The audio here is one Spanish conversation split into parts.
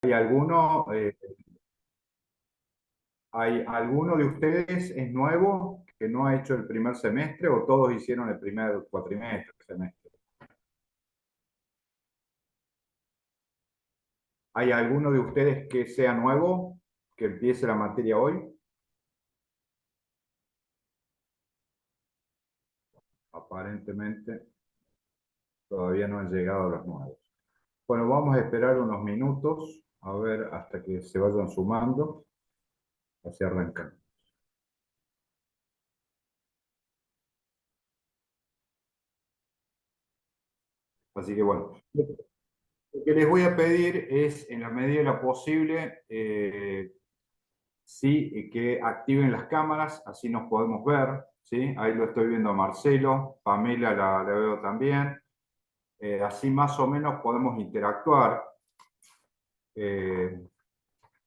¿Hay alguno de ustedes es nuevo que no ha hecho el primer semestre o todos hicieron el primer cuatrimestre, semestre? ¿Hay alguno de ustedes que sea nuevo, que empiece la materia hoy? Aparentemente todavía no han llegado los nuevos. Bueno, vamos a esperar unos minutos a ver hasta que se vayan sumando, así arrancan. Así que bueno, lo que les voy a pedir es, en la medida de lo posible, sí, que activen las cámaras, así nos podemos ver, ¿sí? Ahí lo estoy viendo a Marcelo, Pamela la veo también. Así más o menos podemos interactuar eh,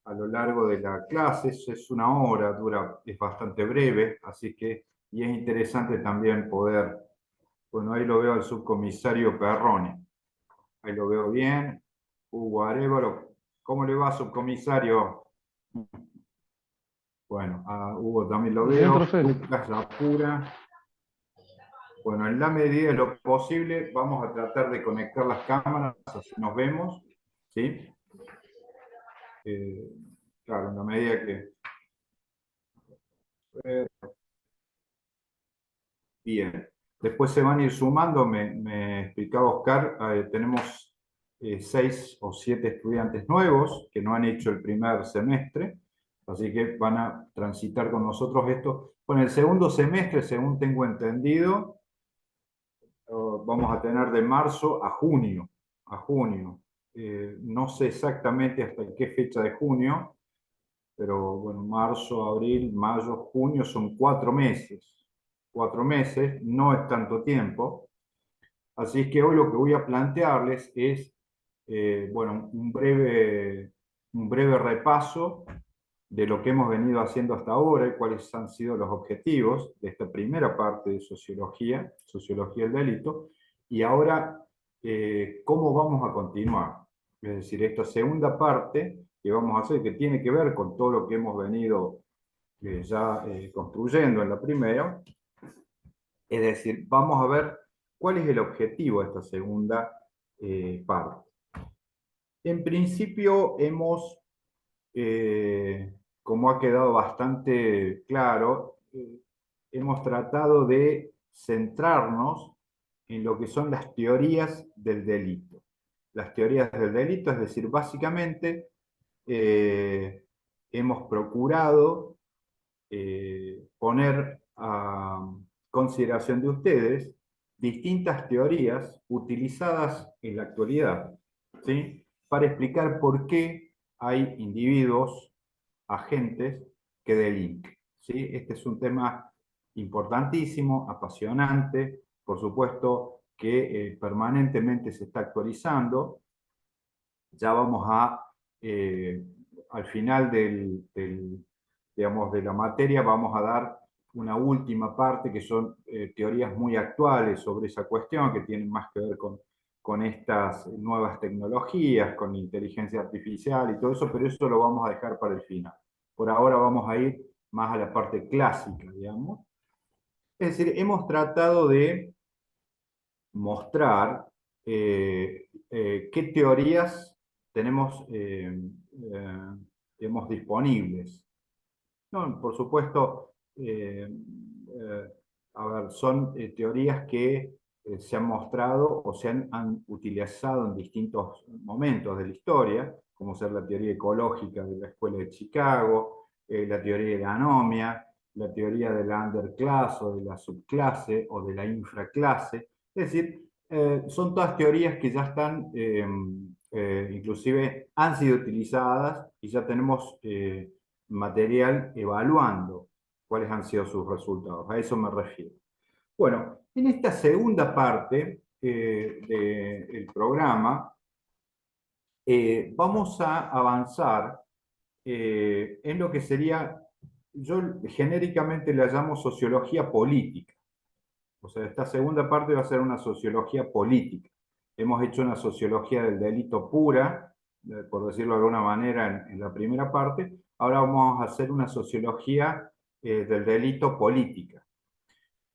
a lo largo de la clase. Es una hora, dura, es bastante breve, así que, y es interesante también poder, bueno, ahí lo veo al subcomisario Perrone, ahí lo veo bien. Hugo Arevalo, ¿cómo le va, subcomisario? Bueno, a Hugo también lo Bien, veo. profe. Lucas Lapura. Bueno, en la medida de lo posible vamos a tratar de conectar las cámaras, así nos vemos, ¿sí? Eh, claro, en la medida que... bien. Después se van a ir sumando, me explicaba Oscar, tenemos 6 o 7 estudiantes nuevos que no han hecho el primer semestre, así que van a transitar con nosotros esto. Bueno, el segundo semestre, según tengo entendido, vamos a tener de marzo a junio, a junio. No sé exactamente hasta qué fecha de junio, pero bueno, marzo, abril, mayo, junio son 4 meses. 4 meses no es tanto tiempo. Así que hoy lo que voy a plantearles es, bueno, un breve repaso de lo que hemos venido haciendo hasta ahora y cuáles han sido los objetivos de esta primera parte de sociología, sociología del delito, y ahora cómo vamos a continuar. Es decir, esta segunda parte que vamos a hacer, que tiene que ver con todo lo que hemos venido ya construyendo en la primera, es decir, vamos a ver cuál es el objetivo de esta segunda parte. En principio hemos como ha quedado bastante claro, hemos tratado de centrarnos en lo que son las teorías del delito. Las teorías del delito, es decir, básicamente eh, hemos procurado poner a consideración de ustedes distintas teorías utilizadas en la actualidad, ¿sí? Para explicar por qué hay individuos, agentes que delinquen, ¿sí? Este es un tema importantísimo, apasionante, por supuesto que permanentemente se está actualizando. Ya vamos eh, al final digamos, de la materia, vamos a dar una última parte que son teorías muy actuales sobre esa cuestión, que tienen más que ver con estas nuevas tecnologías, con la inteligencia artificial y todo eso, pero eso lo vamos a dejar para el final. Por ahora vamos a ir más a la parte clásica, digamos. Es decir, hemos tratado de mostrar qué teorías tenemos, tenemos disponibles. No, por supuesto, a ver, son teorías que se han mostrado o han utilizado en distintos momentos de la historia, como ser la teoría ecológica de la Escuela de Chicago, la teoría de la anomia, la teoría de la underclass o de la subclase o de la infraclase. Es decir, son todas teorías que ya están, inclusive han sido utilizadas y ya tenemos material evaluando cuáles han sido sus resultados. A eso me refiero. Bueno, en esta segunda parte del programa vamos a avanzar en lo que sería, yo genéricamente la llamo sociología política. O sea, esta segunda parte va a ser una sociología política. Hemos hecho una sociología del delito pura, por decirlo de alguna manera, en la primera parte. Ahora vamos a hacer una sociología del delito política.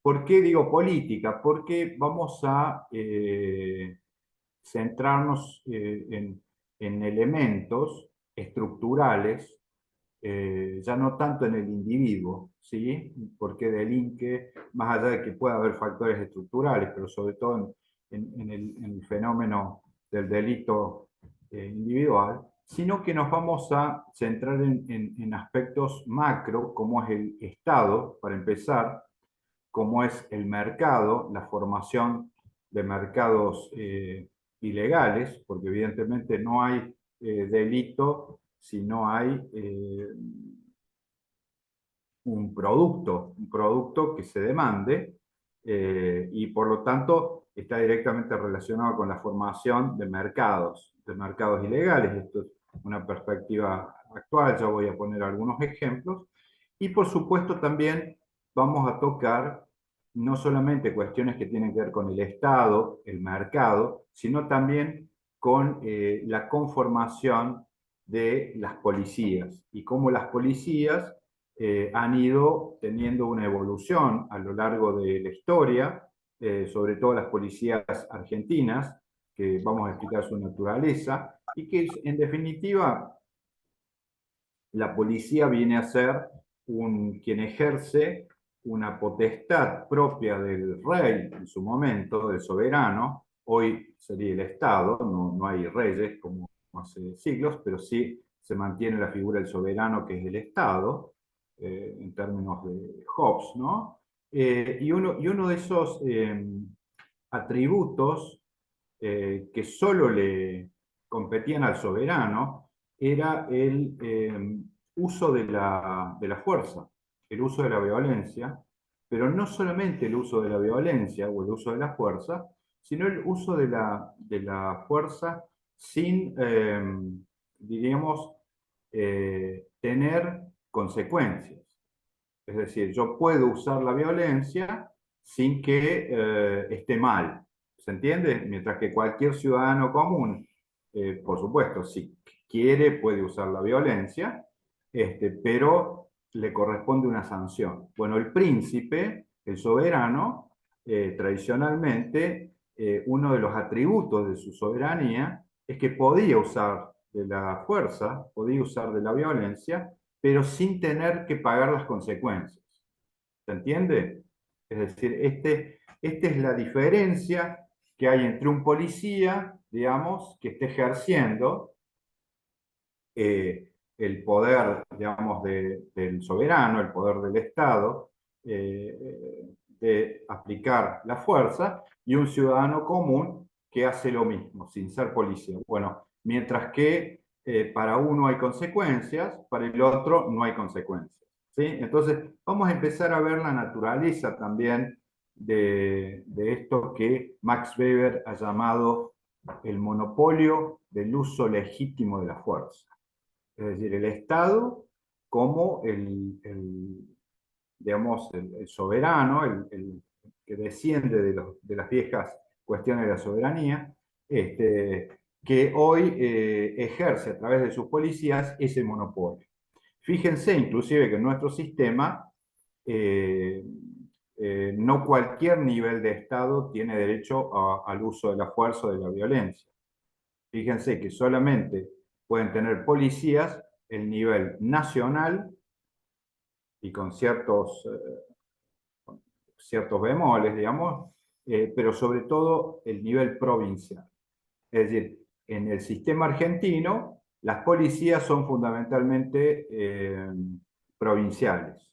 ¿Por qué digo política? Porque vamos a centrarnos en elementos estructurales, ya no tanto en el individuo, ¿sí? Porque delinque, más allá de que pueda haber factores estructurales, pero sobre todo en el fenómeno del delito individual, sino que nos vamos a centrar en aspectos macro, como es el Estado, para empezar, como es el mercado, la formación de mercados ilegales, porque evidentemente no hay delito si no hay un producto que se demande, y por lo tanto está directamente relacionado con la formación de mercados ilegales. Esto es una perspectiva actual, ya voy a poner algunos ejemplos. Y por supuesto también vamos a tocar no solamente cuestiones que tienen que ver con el Estado, el mercado, sino también con la conformación de las policías y cómo las policías han ido teniendo una evolución a lo largo de la historia, sobre todo las policías argentinas, que vamos a explicar su naturaleza, y que en definitiva la policía viene a ser quien ejerce una potestad propia del rey en su momento, del soberano. Hoy sería el Estado, no hay reyes como hace siglos, pero sí se mantiene la figura del soberano, que es el Estado, en términos de Hobbes, ¿no? Y uno de esos atributos que solo le competían al soberano era el uso de la fuerza, el uso de la violencia, pero no solamente el uso de la violencia o el uso de la fuerza, sino el uso de la fuerza sin, diríamos, tener consecuencias. Es decir, yo puedo usar la violencia sin que esté mal. ¿Se entiende? Mientras que cualquier ciudadano común, por supuesto, si quiere, puede usar la violencia, pero le corresponde una sanción. Bueno, el príncipe, el soberano, tradicionalmente, uno de los atributos de su soberanía es que podía usar de la fuerza, podía usar de la violencia, pero sin tener que pagar las consecuencias. ¿Se entiende? Es decir, esta es la diferencia que hay entre un policía, digamos, que esté ejerciendo el poder, digamos, del soberano, el poder del Estado, de aplicar la fuerza, y un ciudadano común que hace lo mismo, sin ser policía. Bueno, mientras que para uno hay consecuencias, para el otro no hay consecuencias. ¿Sí? Entonces, vamos a empezar a ver la naturaleza también de esto que Max Weber ha llamado el monopolio del uso legítimo de la fuerza. Es decir, el Estado como digamos, el soberano, que desciende de las viejas cuestiones de la soberanía, que hoy ejerce a través de sus policías ese monopolio. Fíjense inclusive que en nuestro sistema eh, no cualquier nivel de Estado tiene derecho al uso de la fuerza o de la violencia. Fíjense que solamente pueden tener policías el nivel nacional y con ciertos bemoles, digamos, pero sobre todo el nivel provincial. Es decir, en el sistema argentino, las policías son fundamentalmente provinciales.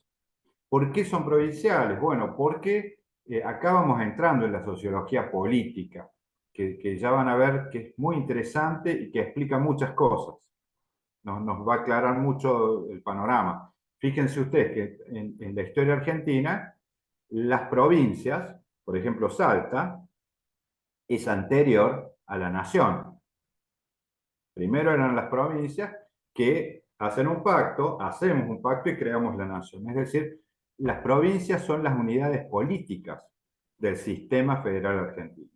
¿Por qué son provinciales? Bueno, porque acá vamos entrando en la sociología política, que ya van a ver que es muy interesante y que explica muchas cosas. Nos va a aclarar mucho el panorama. Fíjense ustedes que en la historia argentina, las provincias, por ejemplo Salta, es anterior a la nación. Primero eran las provincias que hacen un pacto, hacemos un pacto y creamos la nación. Es decir, las provincias son las unidades políticas del sistema federal argentino.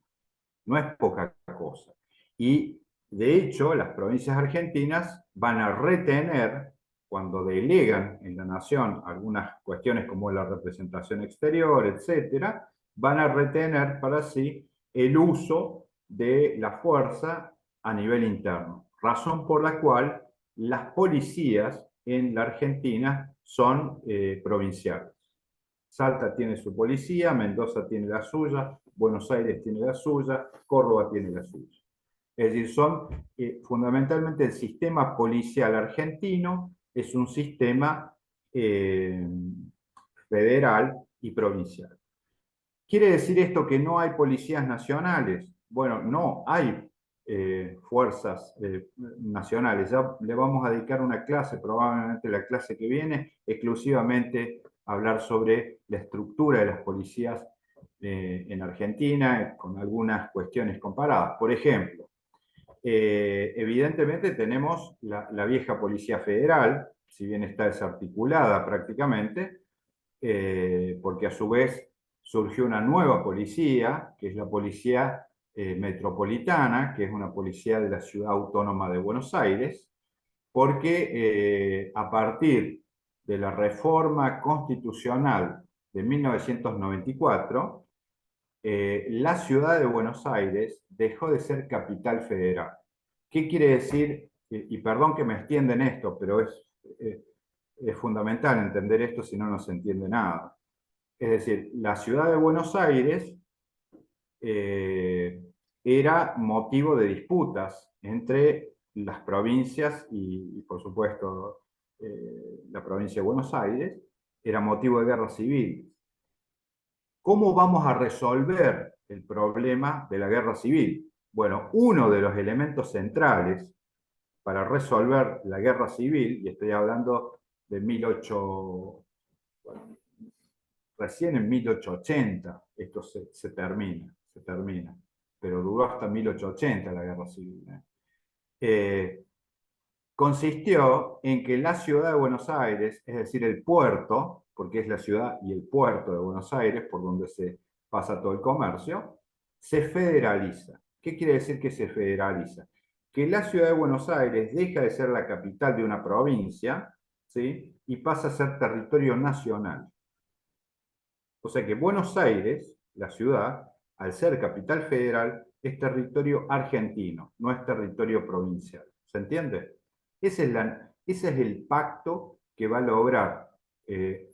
No es poca cosa. Y De hecho, las provincias argentinas van a retener, cuando delegan en la nación algunas cuestiones como la representación exterior, etcétera, van a retener para sí el uso de la fuerza a nivel interno. Razón por la cual las policías en la Argentina son provinciales. Salta tiene su policía, Mendoza tiene la suya, Buenos Aires tiene la suya, Córdoba tiene la suya. Es decir, son fundamentalmente el sistema policial argentino es un sistema eh, federal y provincial. ¿Quiere decir esto que no hay policías nacionales? Bueno, no, hay fuerzas nacionales. Ya le vamos a dedicar una clase, probablemente la clase que viene, exclusivamente a hablar sobre la estructura de las policías en Argentina, con algunas cuestiones comparadas. Por ejemplo, evidentemente tenemos la vieja Policía Federal, si bien está desarticulada prácticamente, porque a su vez surgió una nueva policía, que es la Policía Metropolitana, que es una policía de la Ciudad Autónoma de Buenos Aires, porque a partir de la reforma constitucional de 1994, la ciudad de Buenos Aires dejó de ser capital federal. ¿Qué quiere decir? Y perdón que me extienda en esto, pero es fundamental entender esto, si no, no se entiende nada. Es decir, la ciudad de Buenos Aires eh, era motivo de disputas entre las provincias y por supuesto, la provincia de Buenos Aires, era motivo de guerra civil. ¿Cómo vamos a resolver el problema de la guerra civil? Bueno, uno de los elementos centrales para resolver la guerra civil, y estoy hablando de 18, bueno, recién en 1880 esto se termina, pero duró hasta 1880 la guerra civil. Consistió en que la ciudad de Buenos Aires, es decir, el puerto, porque es la ciudad y el puerto de Buenos Aires, por donde se pasa todo el comercio, se federaliza. ¿Qué quiere decir que se federaliza? Que la ciudad de Buenos Aires deja de ser la capital de una provincia, ¿sí? Y pasa a ser territorio nacional. O sea que Buenos Aires, la ciudad, al ser capital federal, es territorio argentino, no es territorio provincial. ¿Se entiende? Ese es el pacto que va a lograr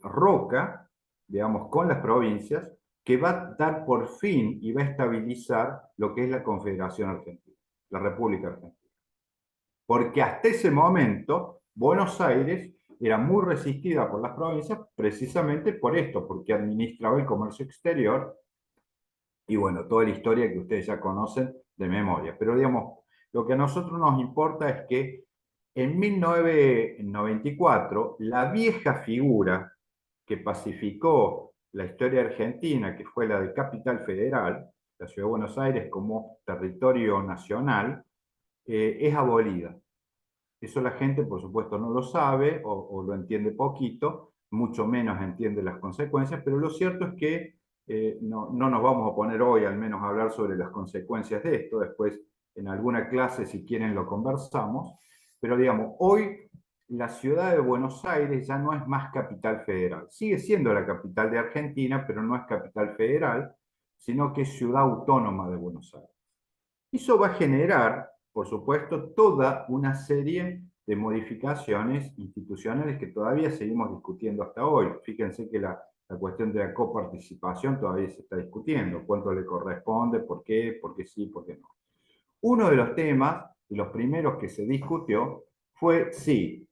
Roca, digamos, con las provincias, que va a dar por fin y va a estabilizar lo que es la Confederación Argentina, la República Argentina. Porque hasta ese momento, Buenos Aires era muy resistida por las provincias precisamente por esto, porque administraba el comercio exterior y bueno, toda la historia que ustedes ya conocen de memoria. Pero digamos, lo que a nosotros nos importa es que en 1994, la vieja figura que pacificó la historia argentina, que fue la de Capital Federal, la Ciudad de Buenos Aires como territorio nacional, es abolida. Eso la gente, por supuesto, no lo sabe o lo entiende poquito, mucho menos entiende las consecuencias, pero lo cierto es que no nos vamos a poner hoy al menos a hablar sobre las consecuencias de esto, después en alguna clase si quieren lo conversamos, pero digamos, hoy la ciudad de Buenos Aires ya no es más capital federal, sigue siendo la capital de Argentina, pero no es capital federal, sino que es ciudad autónoma de Buenos Aires. Eso va a generar, por supuesto, toda una serie de modificaciones institucionales que todavía seguimos discutiendo hasta hoy. Fíjense que la cuestión de la coparticipación todavía se está discutiendo. ¿Cuánto le corresponde? ¿Por qué? ¿Por qué sí? ¿Por qué no? Uno de los temas, de los primeros que se discutió, fue si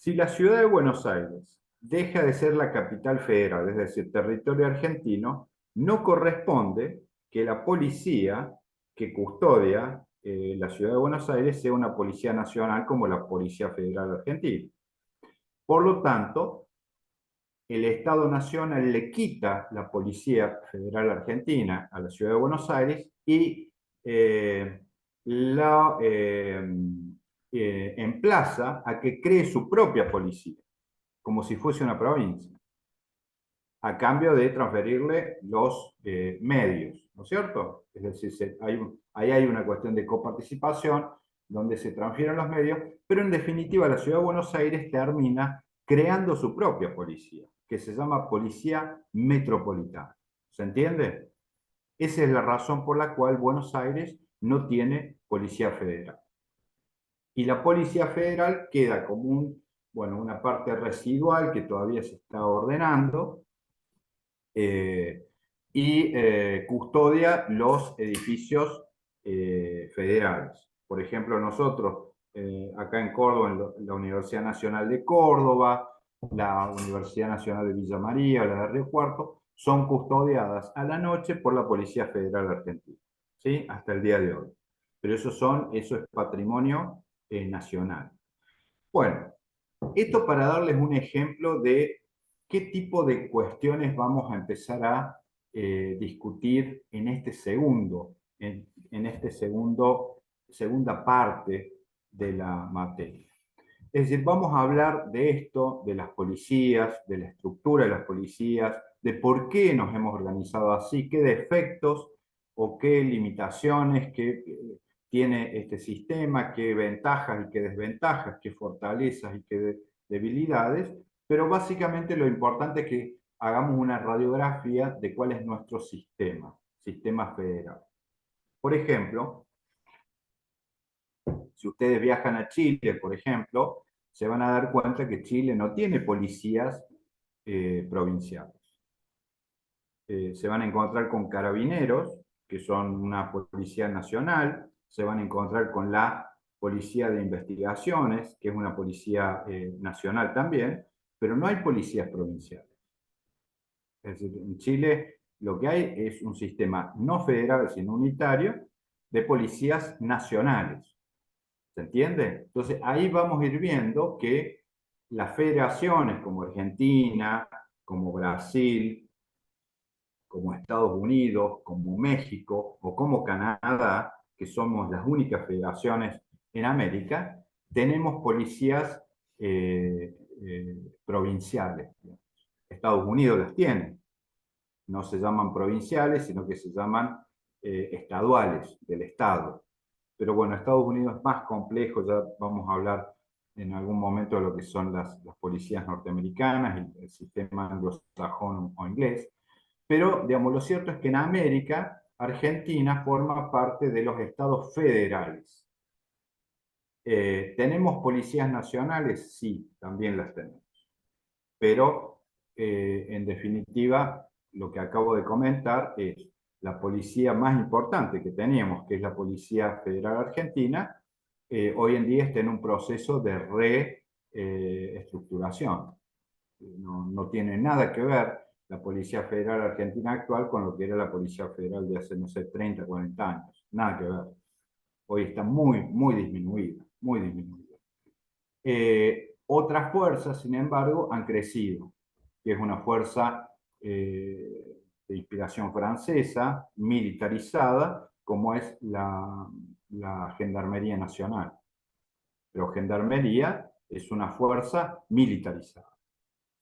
la ciudad de Buenos Aires deja de ser la capital federal, es decir, territorio argentino, no corresponde que la policía que custodia la ciudad de Buenos Aires sea una policía nacional como la Policía Federal Argentina. Por lo tanto, el Estado Nacional le quita la Policía Federal Argentina a la ciudad de Buenos Aires y la emplaza a que cree su propia policía, como si fuese una provincia, a cambio de transferirle los medios. ¿no es cierto? Es decir, ahí hay una cuestión de coparticipación donde se transfieren los medios, pero en definitiva la Ciudad de Buenos Aires termina creando su propia policía, que se llama Policía Metropolitana. ¿Se entiende? Esa es la razón por la cual Buenos Aires no tiene policía federal. Y la Policía Federal queda como una parte residual que todavía se está ordenando, eh, y custodia los edificios federales. Por ejemplo, nosotros acá en Córdoba, en la Universidad Nacional de Córdoba, la Universidad Nacional de Villa María, la de Río Cuarto, son custodiadas a la noche por la Policía Federal Argentina, ¿sí? Hasta el día de hoy. Pero eso es patrimonio nacional. Bueno, esto para darles un ejemplo de qué tipo de cuestiones vamos a empezar a discutir en este segunda parte de la materia. Es decir, vamos a hablar de esto, de las policías, de la estructura de las policías, de por qué nos hemos organizado así, qué defectos o qué limitaciones tiene este sistema, qué ventajas y qué desventajas, qué fortalezas y qué debilidades, pero básicamente lo importante es que hagamos una radiografía de cuál es nuestro sistema federal. Por ejemplo, si ustedes viajan a Chile, por ejemplo, se van a dar cuenta que Chile no tiene policías provinciales. Se van a encontrar con carabineros, que son una policía nacional, se van a encontrar con la Policía de Investigaciones, que es una policía nacional también, pero no hay policías provinciales. Es decir, en Chile lo que hay es un sistema no federal, sino unitario, de policías nacionales. ¿Se entiende? Entonces ahí vamos a ir viendo que las federaciones como Argentina, como Brasil, como Estados Unidos, como México o como Canadá, que somos las únicas federaciones en América, tenemos policías provinciales. Estados Unidos las tiene. No se llaman provinciales, sino que se llaman estaduales, del Estado. Pero bueno, Estados Unidos es más complejo, ya vamos a hablar en algún momento de lo que son las policías norteamericanas, el sistema anglosajón o inglés. Pero, digamos, lo cierto es que en América, Argentina forma parte de los estados federales. ¿Tenemos policías nacionales? Sí, también las tenemos. Pero, en definitiva, lo que acabo de comentar es la policía más importante que teníamos, que es la Policía Federal Argentina, hoy en día está en un proceso de reestructuración. No tiene nada que ver la Policía Federal Argentina actual con lo que era la Policía Federal de hace, no sé, 30, 40 años. Nada que ver. Hoy está muy, muy disminuida, muy disminuida. Otras fuerzas, sin embargo, han crecido, que es una fuerza de inspiración francesa, militarizada, como es la Gendarmería Nacional. Pero Gendarmería es una fuerza militarizada.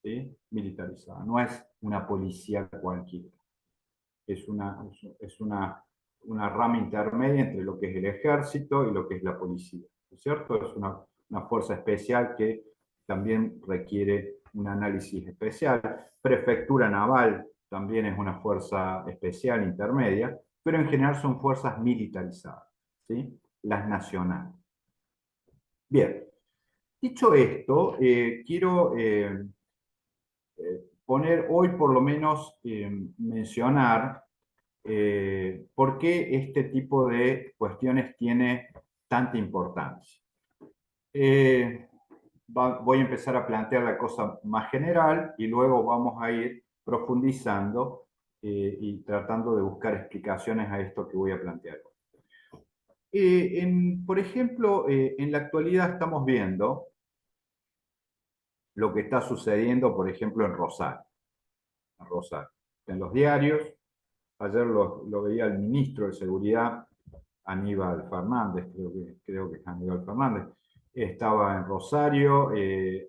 ¿Sí? Militarizada, no es una policía cualquiera, es una rama intermedia entre lo que es el ejército y lo que es la policía, ¿no es cierto? Es una fuerza especial que también requiere un análisis especial. Prefectura naval también es una fuerza especial intermedia, pero en general son fuerzas militarizadas, ¿sí? Las nacionales. Bien, dicho esto, quiero poner hoy por lo menos mencionar por qué este tipo de cuestiones tiene tanta importancia. Voy a empezar a plantear la cosa más general y luego vamos a ir profundizando y tratando de buscar explicaciones a esto que voy a plantear. Por ejemplo, en la actualidad estamos viendo lo que está sucediendo, por ejemplo, en Rosario. En los diarios, ayer lo veía el ministro de Seguridad, Aníbal Fernández, creo que es Aníbal Fernández, estaba en Rosario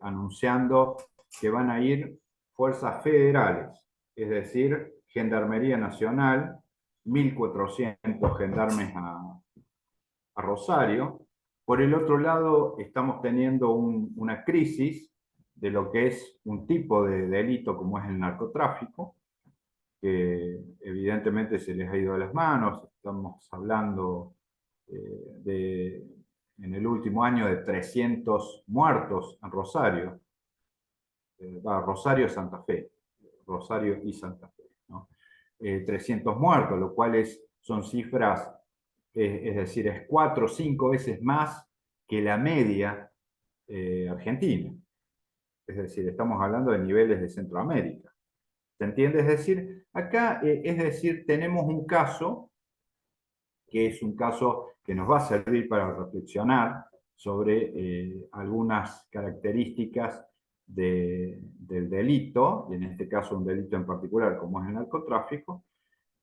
anunciando que van a ir fuerzas federales, es decir, Gendarmería Nacional 1.400 gendarmes a Rosario. Por el otro lado, estamos teniendo una crisis de lo que es un tipo de delito como es el narcotráfico, que evidentemente se les ha ido de las manos. Estamos hablando en el último año de 300 muertos en Rosario. Rosario, Santa Fe. Rosario y Santa Fe, ¿no? 300 muertos, lo cual son cifras, es decir, es 4 o 5 veces más que la media argentina. Es decir, estamos hablando de niveles de Centroamérica. ¿Se entiende? Es decir, acá, es decir, tenemos un caso que es un caso que nos va a servir para reflexionar sobre algunas características del delito, y en este caso un delito en particular como es el narcotráfico,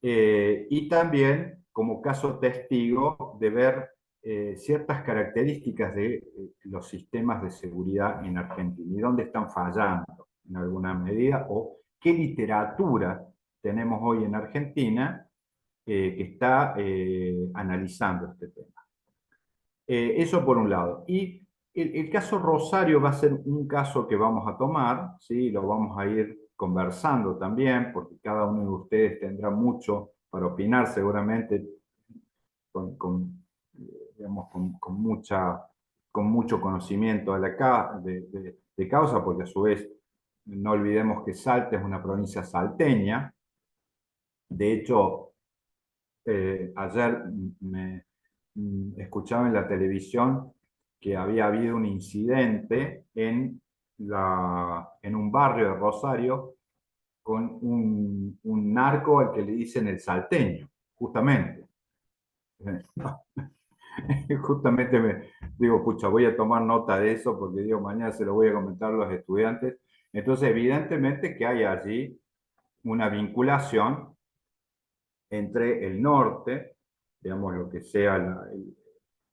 y también como caso testigo de ver ciertas características de los sistemas de seguridad en Argentina y dónde están fallando en alguna medida o qué literatura tenemos hoy en Argentina que está analizando este tema. Eso por un lado. Y el caso Rosario va a ser un caso que vamos a tomar, ¿sí? Lo vamos a ir conversando también, porque cada uno de ustedes tendrá mucho para opinar, seguramente digamos, con mucho conocimiento de causa, porque a su vez no olvidemos que Salta es una provincia salteña. De hecho, ayer escuchaba en la televisión que había habido un incidente en un barrio de Rosario con un narco al que le dicen el salteño, justamente. Justamente me digo, pucha, voy a tomar nota de eso porque digo, mañana se lo voy a comentar a los estudiantes. Entonces, evidentemente que hay allí una vinculación entre el norte, digamos, lo que sea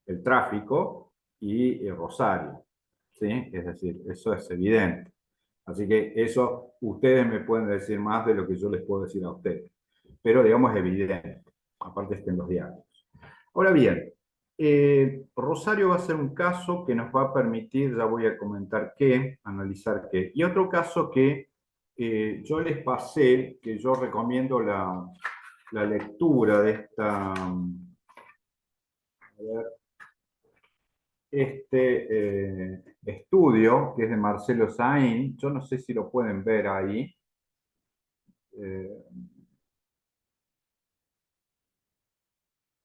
el tráfico, y Rosario, ¿sí? Es decir, eso es evidente. Así que eso ustedes me pueden decir más de lo que yo les puedo decir a ustedes. Pero, digamos, es evidente. Aparte está en los diarios. Ahora bien, Rosario va a ser un caso que nos va a permitir, ya voy a comentar qué, analizar qué. Y otro caso que yo les pasé, que yo recomiendo la lectura de estudio, que es de Marcelo Saín. Yo no sé si lo pueden ver ahí. Eh,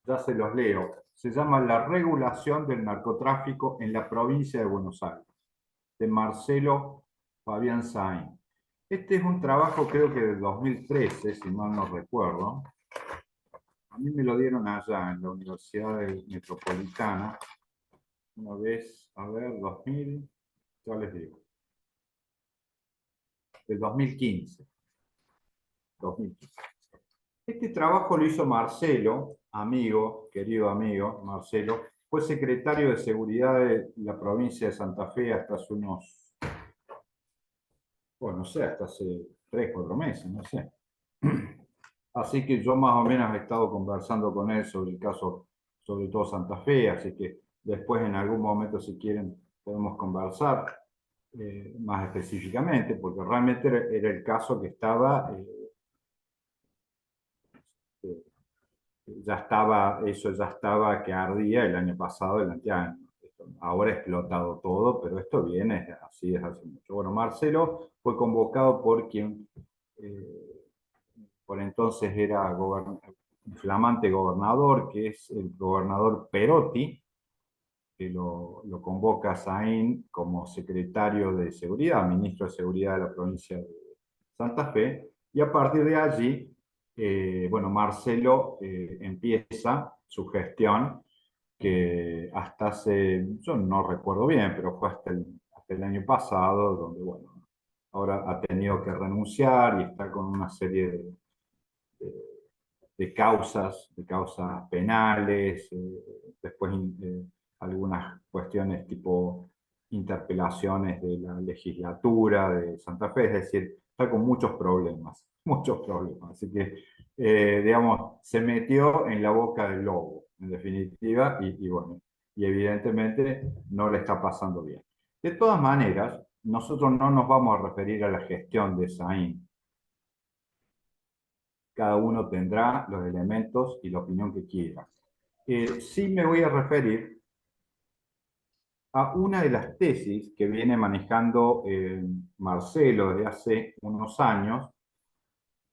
ya se los leo. Se llama La regulación del narcotráfico en la provincia de Buenos Aires, de Marcelo Fabián Saín. Este es un trabajo, creo que del 2013, si mal no recuerdo. A mí me lo dieron allá, en la Universidad Metropolitana, una vez, a ver, 2000, ya les digo, del 2015. 2015. Este trabajo lo hizo Marcelo, amigo, querido amigo, Marcelo, fue secretario de Seguridad de la provincia de Santa Fe hasta hace unos, bueno, no sé, hasta hace 3, 4 meses, no sé. Así que yo más o menos he estado conversando con él sobre el caso, sobre todo Santa Fe, así que después en algún momento, si quieren, podemos conversar más específicamente, porque realmente era el caso que estaba, eh, eso ya estaba que ardía el año pasado, el anteaño. Ahora ha explotado todo, pero esto viene así desde hace mucho. Bueno, Marcelo fue convocado por quien por entonces era un flamante gobernador, que es el gobernador Perotti, que lo convoca a Saín como secretario de Seguridad, ministro de Seguridad de la provincia de Santa Fe, y a partir de allí, bueno, Marcelo empieza su gestión, que hasta hace, yo no recuerdo bien, pero fue hasta el año pasado, donde, bueno, ahora ha tenido que renunciar y está con una serie de causas penales, después algunas cuestiones tipo interpelaciones de la legislatura de Santa Fe, es decir, está con muchos problemas, muchos problemas. Así que digamos, se metió en la boca del lobo, en definitiva, y bueno, y evidentemente no le está pasando bien. De todas maneras, nosotros no nos vamos a referir a la gestión de Saín. Cada uno tendrá los elementos y la opinión que quiera. Sí me voy a referir a una de las tesis que viene manejando Marcelo desde hace unos años,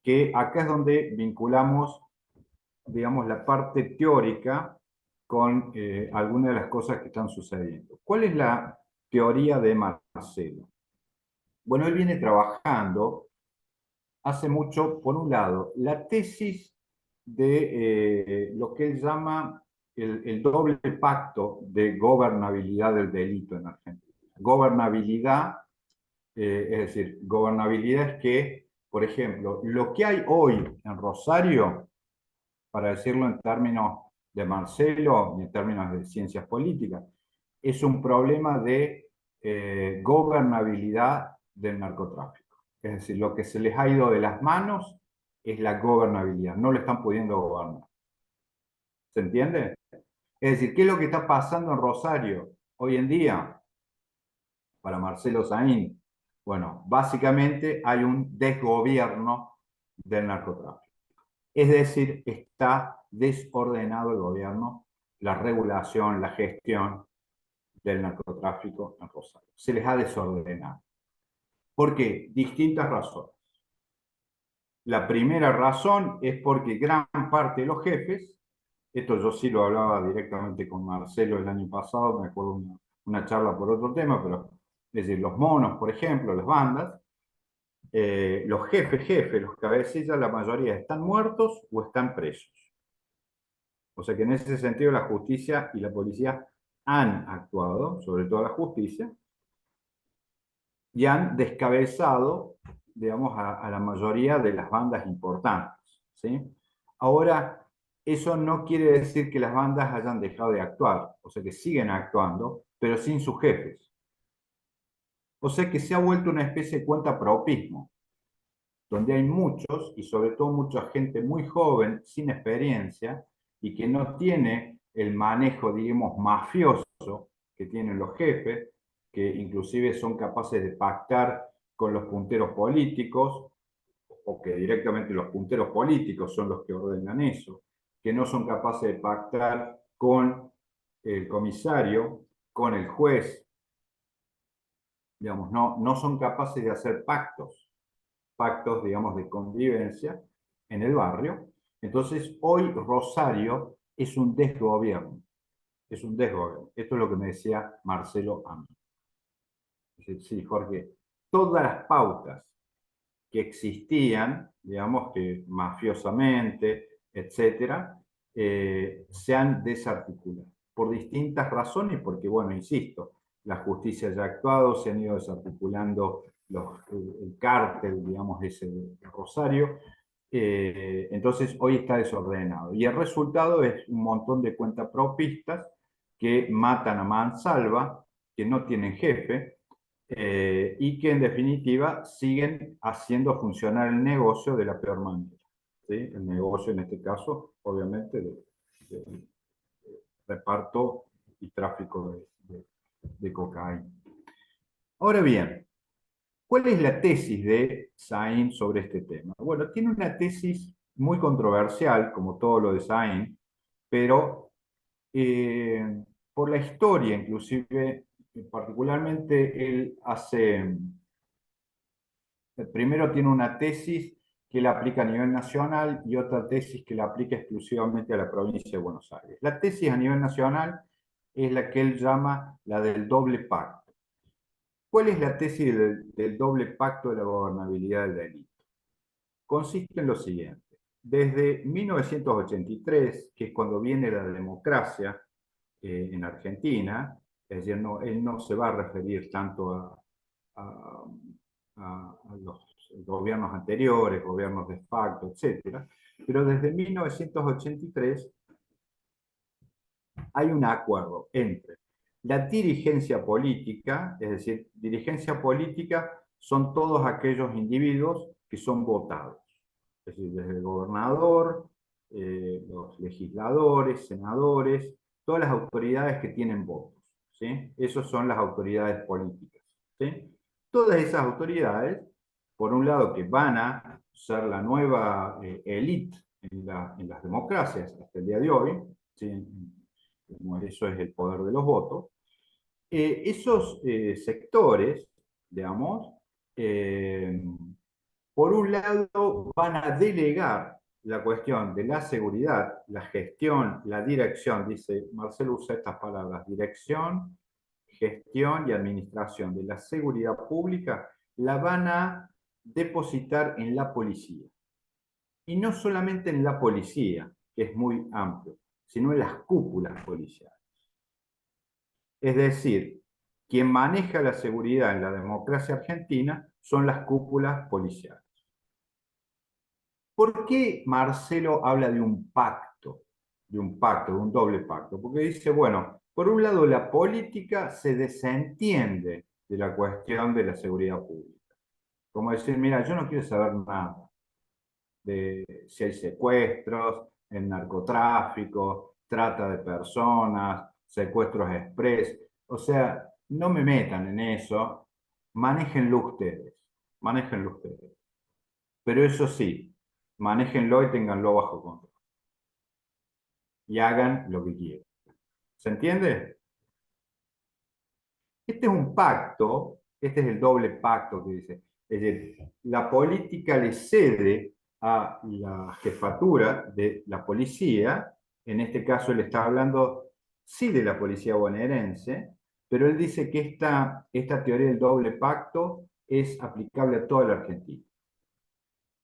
que acá es donde vinculamos, digamos, la parte teórica con algunas de las cosas que están sucediendo. ¿Cuál es la teoría de Marcelo? Bueno, él viene trabajando hace mucho, por un lado, la tesis de lo que él llama el doble pacto de gobernabilidad del delito en Argentina. Gobernabilidad, es decir, gobernabilidad es que, por ejemplo, lo que hay hoy en Rosario, para decirlo en términos de Marcelo, en términos de ciencias políticas, es un problema de gobernabilidad del narcotráfico. Es decir, lo que se les ha ido de las manos es la gobernabilidad, no lo están pudiendo gobernar. ¿Se entiende? Es decir, ¿qué es lo que está pasando en Rosario hoy en día para Marcelo Saín? Bueno, básicamente hay un desgobierno del narcotráfico. Es decir, está desordenado el gobierno, la regulación, la gestión del narcotráfico en Rosario. Se les ha desordenado. ¿Por qué? Distintas razones. La primera razón es porque gran parte de los jefes, esto yo sí lo hablaba directamente con Marcelo el año pasado, me acuerdo una charla por otro tema, pero es decir, los monos, por ejemplo, las bandas, los jefes, los cabecillas, la mayoría están muertos o están presos. O sea que en ese sentido la justicia y la policía han actuado, sobre todo la justicia, y han descabezado, digamos, a la mayoría de las bandas importantes, ¿sí? Ahora, eso no quiere decir que las bandas hayan dejado de actuar, o sea que siguen actuando, pero sin sus jefes. O sea que se ha vuelto una especie de cuentapropismo, donde hay muchos, y sobre todo mucha gente muy joven, sin experiencia, y que no tiene el manejo, digamos, mafioso que tienen los jefes, que inclusive son capaces de pactar con los punteros políticos, o que directamente los punteros políticos son los que ordenan eso, que no son capaces de pactar con el comisario, con el juez, digamos, no son capaces de hacer pactos, digamos, de convivencia en el barrio. Entonces, hoy Rosario es un desgobierno. Es un desgobierno. Esto es lo que me decía Marcelo a mí. Dice, sí, Jorge, todas las pautas que existían, digamos que mafiosamente, etcétera, se han desarticulado por distintas razones, porque, bueno, insisto, la justicia ya ha actuado, se han ido desarticulando el cártel, digamos, ese de Rosario, entonces hoy está desordenado. Y el resultado es un montón de cuentapropistas que matan a mansalva, que no tienen jefe, y que en definitiva siguen haciendo funcionar el negocio de la peor manera. ¿Sí? El negocio en este caso, obviamente, de reparto y tráfico de cocaína. Ahora bien, ¿cuál es la tesis de Sain sobre este tema? Bueno, tiene una tesis muy controversial, como todo lo de Sain, pero por la historia, inclusive, particularmente él hace, primero tiene una tesis que la aplica a nivel nacional y otra tesis que la aplica exclusivamente a la provincia de Buenos Aires. La tesis a nivel nacional es la que él llama la del doble pacto. ¿Cuál es la tesis del doble pacto de la gobernabilidad del delito? Consiste en lo siguiente. Desde 1983, que es cuando viene la democracia en Argentina, es decir, él no se va a referir tanto a, a los gobiernos anteriores, gobiernos de facto, etcétera, pero desde 1983 hay un acuerdo entre la dirigencia política, es decir, dirigencia política son todos aquellos individuos que son votados. Es decir, desde el gobernador, los legisladores, senadores, todas las autoridades que tienen votos, ¿sí? Esas son las autoridades políticas, ¿sí? Todas esas autoridades, por un lado, que van a ser la nueva élite en las democracias hasta el día de hoy, ¿sí? Como eso es el poder de los votos, esos sectores, digamos, eh, por un lado van a delegar la cuestión de la seguridad, la gestión, la dirección, dice Marcelo usa estas palabras, dirección, gestión y administración de la seguridad pública, la van a depositar en la policía. Y no solamente en la policía, que es muy amplio, sino en las cúpulas policiales. Es decir, quien maneja la seguridad en la democracia argentina son las cúpulas policiales. ¿Por qué Marcelo habla de un pacto? De un pacto, de un doble pacto. Porque dice, bueno, por un lado la política se desentiende de la cuestión de la seguridad pública. Como decir, mira, yo no quiero saber nada de si hay secuestros, el narcotráfico, trata de personas, secuestros express. O sea, no me metan en eso, manéjenlo ustedes. Pero eso sí, manéjenlo y ténganlo bajo control. Y hagan lo que quieran. ¿Se entiende? Este es un pacto, este es el doble pacto que dice. Es decir, la política le cede a la jefatura de la policía, en este caso él está hablando sí de la policía bonaerense, pero él dice que esta teoría del doble pacto es aplicable a toda la Argentina.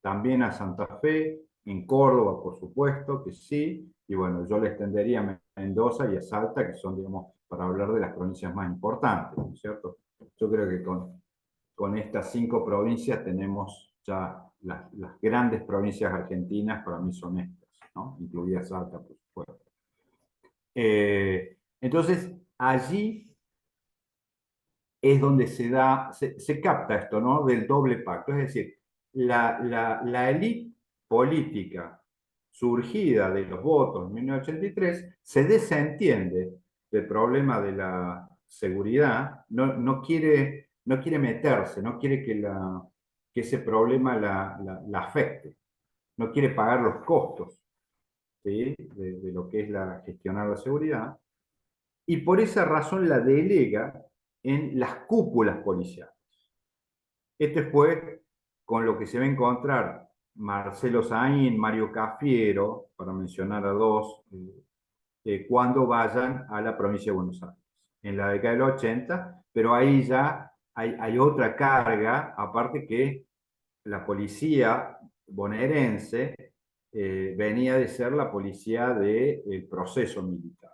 También a Santa Fe, en Córdoba, por supuesto, que sí, y bueno, yo le extendería a Mendoza y a Salta, que son, digamos, para hablar de las provincias más importantes, ¿no es cierto? Yo creo que con estas 5 provincias tenemos ya las grandes provincias argentinas, para mí son estas, ¿no? Incluida Salta, por supuesto. Entonces, allí es donde se capta esto, ¿no? Del doble pacto. Es decir, la élite política surgida de los votos en 1983 se desentiende del problema de la seguridad, no quiere meterse, no quiere que ese problema la afecte, no quiere pagar los costos, ¿sí? De lo que es gestionar la seguridad, y por esa razón la delega en las cúpulas policiales. Este fue con lo que se va a encontrar Marcelo Saín, Mario Cafiero, para mencionar a dos, cuando vayan a la provincia de Buenos Aires, en la década del 80, pero ahí ya hay otra carga, aparte que la policía bonaerense venía de ser la policía del proceso militar.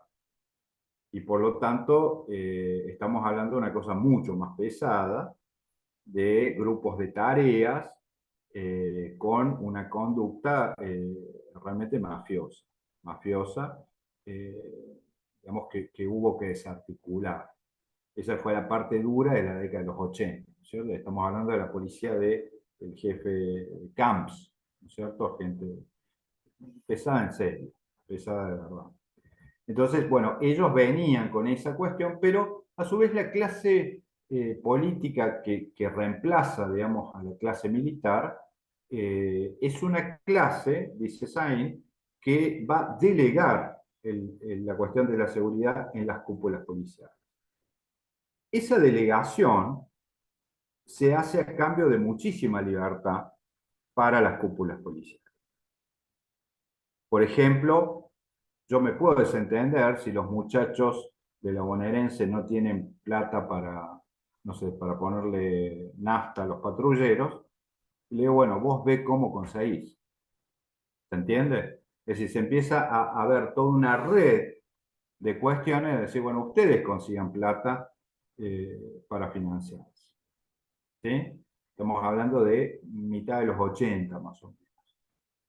Y por lo tanto, estamos hablando de una cosa mucho más pesada, de grupos de tareas con una conducta realmente mafiosa, digamos que hubo que desarticular. Esa fue la parte dura de la década de los 80, ¿no es cierto? Estamos hablando de la policía del jefe Camps, ¿no es cierto? Gente pesada en serio, pesada de verdad. Entonces, bueno, ellos venían con esa cuestión, pero a su vez la clase política que reemplaza, digamos, a la clase militar, es una clase, dice Sain, que va a delegar la cuestión de la seguridad en las cúpulas policiales. Esa delegación se hace a cambio de muchísima libertad para las cúpulas policiales. Por ejemplo, yo me puedo desentender si los muchachos de la bonaerense no tienen plata para, no sé, para ponerle nafta a los patrulleros, y le digo, bueno, vos ve cómo conseguís. ¿Se entiende? Es decir, se empieza a ver toda una red de cuestiones, de decir, bueno, ustedes consigan plata para financiarse. ¿Sí? Estamos hablando de mitad de los 80 más o menos.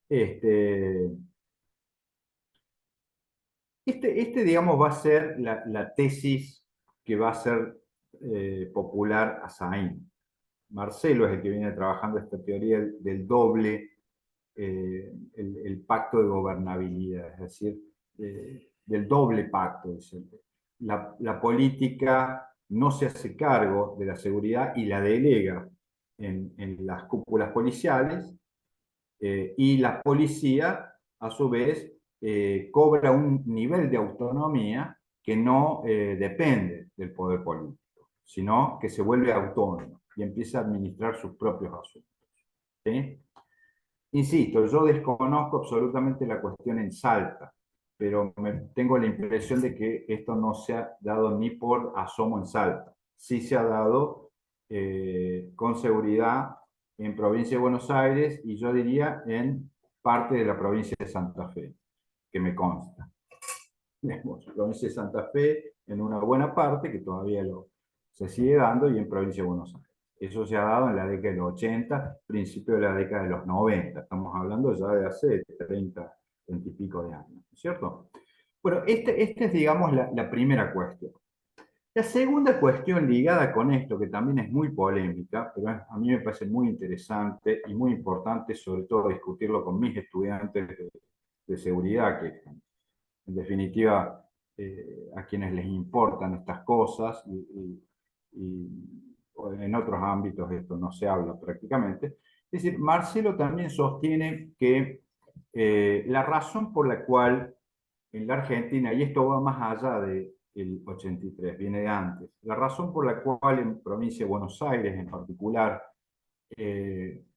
Este, digamos, va a ser la tesis que va a ser popular a Saín. Marcelo es el que viene trabajando esta teoría del doble el pacto de gobernabilidad, es decir, del doble pacto. La política no se hace cargo de la seguridad y la delega en las cúpulas policiales, y la policía, a su vez, cobra un nivel de autonomía que no depende del poder político, sino que se vuelve autónomo y empieza a administrar sus propios asuntos. ¿Sí? Insisto, yo desconozco absolutamente la cuestión en Salta, pero tengo la impresión de que esto no se ha dado ni por asomo en Salta. Sí se ha dado con seguridad en provincia de Buenos Aires y yo diría en parte de la provincia de Santa Fe, que me consta. La provincia de Santa Fe en una buena parte, que todavía se sigue dando, y en provincia de Buenos Aires. Eso se ha dado en la década de los 80, principio de la década de los 90. Estamos hablando ya de hace 30, 30 y pico de años, ¿cierto? Bueno, esta es, digamos, la primera cuestión. La segunda cuestión ligada con esto, que también es muy polémica, pero a mí me parece muy interesante y muy importante, sobre todo discutirlo con mis estudiantes de seguridad, que en definitiva a quienes les importan estas cosas, y en otros ámbitos esto no se habla prácticamente. Es decir, Marcelo también sostiene que la razón por la cual en la Argentina, y esto va más allá del 83, viene de antes, la razón por la cual en provincia de Buenos Aires en particular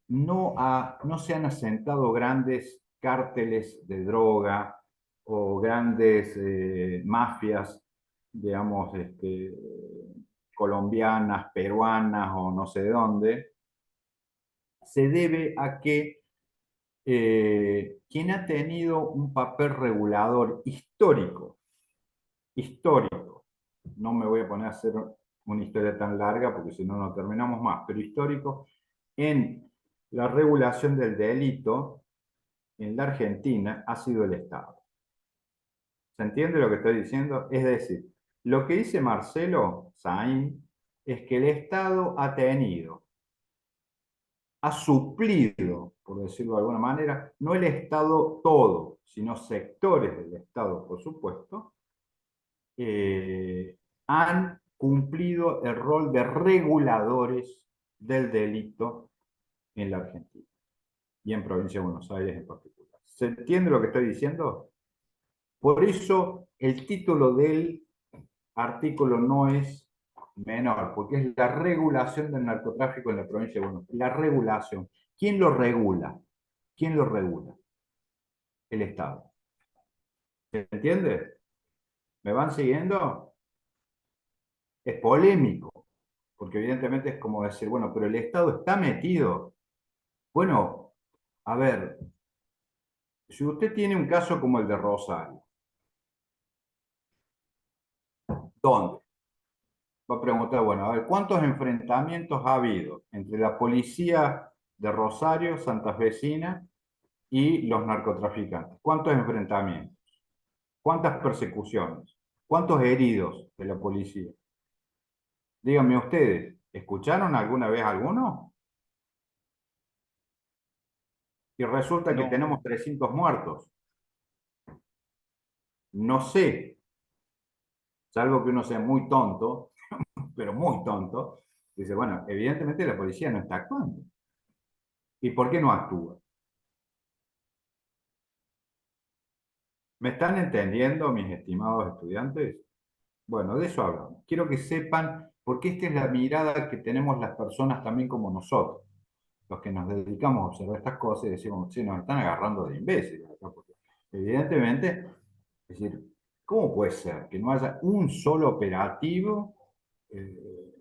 no se han asentado grandes cárteles de droga o grandes mafias, digamos, colombianas, peruanas o no sé de dónde, se debe a que quien ha tenido un papel regulador histórico, no me voy a poner a hacer una historia tan larga porque si no, no terminamos más, pero histórico, en la regulación del delito en la Argentina ha sido el Estado. ¿Se entiende lo que estoy diciendo? Es decir, lo que dice Marcelo Saín es que el Estado ha suplido, por decirlo de alguna manera, no el Estado todo, sino sectores del Estado, por supuesto, han cumplido el rol de reguladores del delito en la Argentina y en provincia de Buenos Aires en particular. ¿Se entiende lo que estoy diciendo? Por eso el título del artículo no es menor, porque es la regulación del narcotráfico en la provincia de Buenos Aires. La regulación. ¿Quién lo regula? ¿Quién lo regula? El Estado. ¿Se entiende? ¿Me van siguiendo? Es polémico, porque evidentemente es como decir, bueno, pero el Estado está metido. Bueno, a ver, si usted tiene un caso como el de Rosario, ¿dónde? Va a preguntar, bueno, a ver, ¿cuántos enfrentamientos ha habido entre la policía de Rosario, santafesina, y los narcotraficantes? ¿Cuántos enfrentamientos? ¿Cuántas persecuciones? ¿Cuántos heridos de la policía? Díganme ustedes, ¿escucharon alguna vez alguno? Y resulta que No, tenemos 300 muertos. No sé, salvo que uno sea muy tonto, pero muy tonto, dice, bueno, evidentemente la policía no está actuando. ¿Y por qué no actúa? ¿Me están entendiendo, mis estimados estudiantes? Bueno, de eso hablamos. Quiero que sepan, porque esta es la mirada que tenemos las personas también como nosotros, los que nos dedicamos a observar estas cosas y decimos, sí, nos están agarrando de imbéciles acá, porque evidentemente, es decir, ¿cómo puede ser que no haya un solo operativo, eh,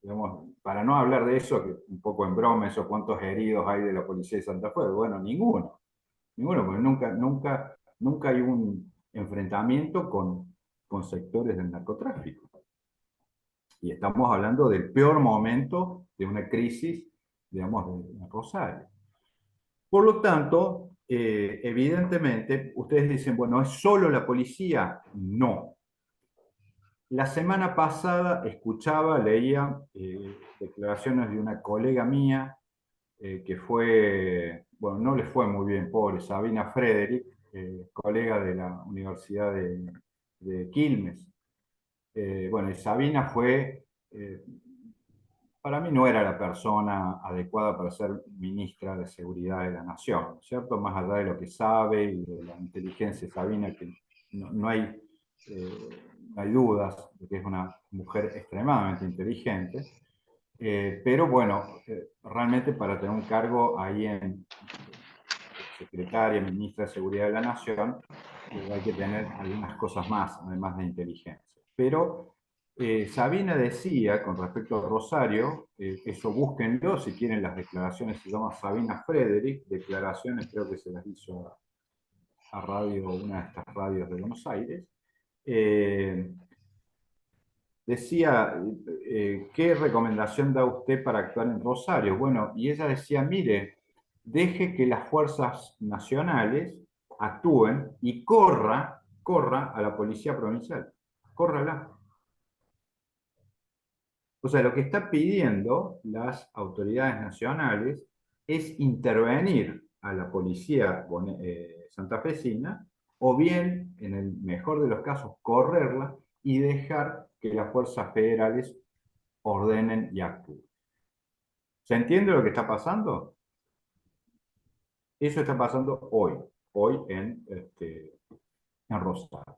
digamos, para no hablar de eso, que un poco en broma, eso, cuántos heridos hay de la policía de Santa Fe? Bueno, ninguno, porque nunca hay un enfrentamiento con sectores del narcotráfico. Y estamos hablando del peor momento de una crisis, digamos, de Rosario. Por lo tanto, evidentemente, ustedes dicen, bueno, ¿es solo la policía? No. La semana pasada escuchaba, leía declaraciones de una colega mía que fue bueno, no le fue muy bien, pobre Sabina Frederick, colega de la Universidad de Quilmes. Bueno, y Sabina fue, para mí no era la persona adecuada para ser ministra de Seguridad de la Nación, ¿cierto? Más allá de lo que sabe y de la inteligencia de Sabina, que no hay, no hay dudas de que es una mujer extremadamente inteligente. Pero bueno, realmente para tener un cargo ahí en secretaria, ministra de Seguridad de la Nación, hay que tener algunas cosas más, además de inteligencia. Pero Sabina decía, con respecto a Rosario, eso búsquenlo, si quieren las declaraciones, se llama Sabina Frederick, declaraciones creo que se las hizo a radio, una de estas radios de Buenos Aires, eh, decía, ¿qué recomendación da usted para actuar en Rosario? Bueno, y ella decía, mire, deje que las fuerzas nacionales actúen y corra a la policía provincial. Córrala. O sea, lo que está pidiendo las autoridades nacionales es intervenir a la policía santafesina o bien, en el mejor de los casos, correrla y dejar que las fuerzas federales ordenen y actúen. ¿Se entiende lo que está pasando? Eso está pasando hoy en Rosario.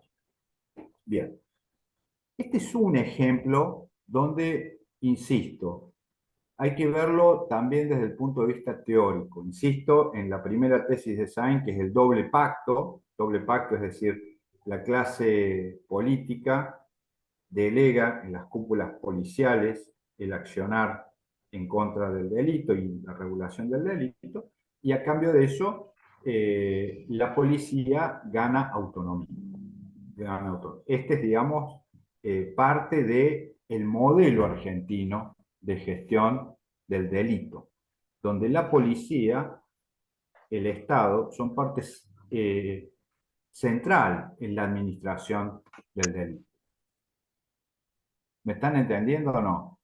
Bien, este es un ejemplo donde, insisto, hay que verlo también desde el punto de vista teórico. Insisto en la primera tesis de Sain, que es el doble pacto, es decir, la clase política delega en las cúpulas policiales el accionar en contra del delito y la regulación del delito, y a cambio de eso, la policía gana autonomía. Este es, digamos, parte del modelo argentino de gestión del delito, donde la policía, el Estado, son partes central en la administración del delito. ¿Me están entendiendo o no?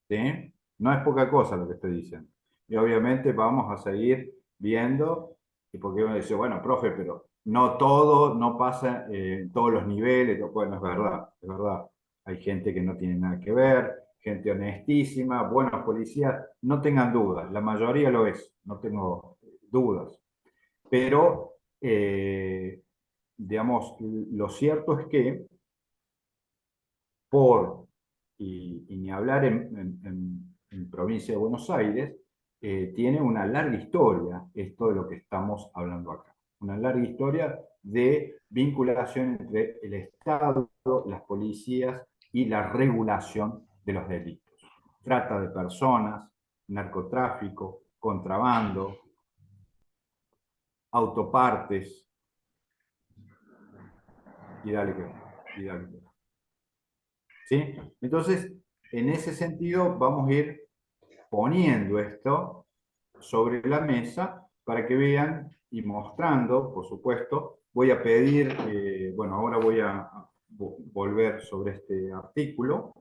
¿Sí? No es poca cosa lo que estoy diciendo. Y obviamente vamos a seguir viendo, y porque uno dice, bueno, profe, pero no todo, no pasa en todos los niveles. Bueno, es verdad, es verdad. Hay gente que no tiene nada que ver, gente honestísima, buenos policías, no tengan dudas, la mayoría lo es, no tengo dudas. Pero, digamos, lo cierto es que por, y ni hablar en provincia de Buenos Aires, tiene una larga historia esto de lo que estamos hablando acá. Una larga historia de vinculación entre el Estado, las policías y la regulación de los delitos. Trata de personas, narcotráfico, contrabando, autopartes, y dale que, y dale que. ¿Sí? Entonces, en ese sentido, vamos a ir poniendo esto sobre la mesa para que vean y mostrando, por supuesto. Voy a pedir, bueno, ahora voy a volver sobre este artículo.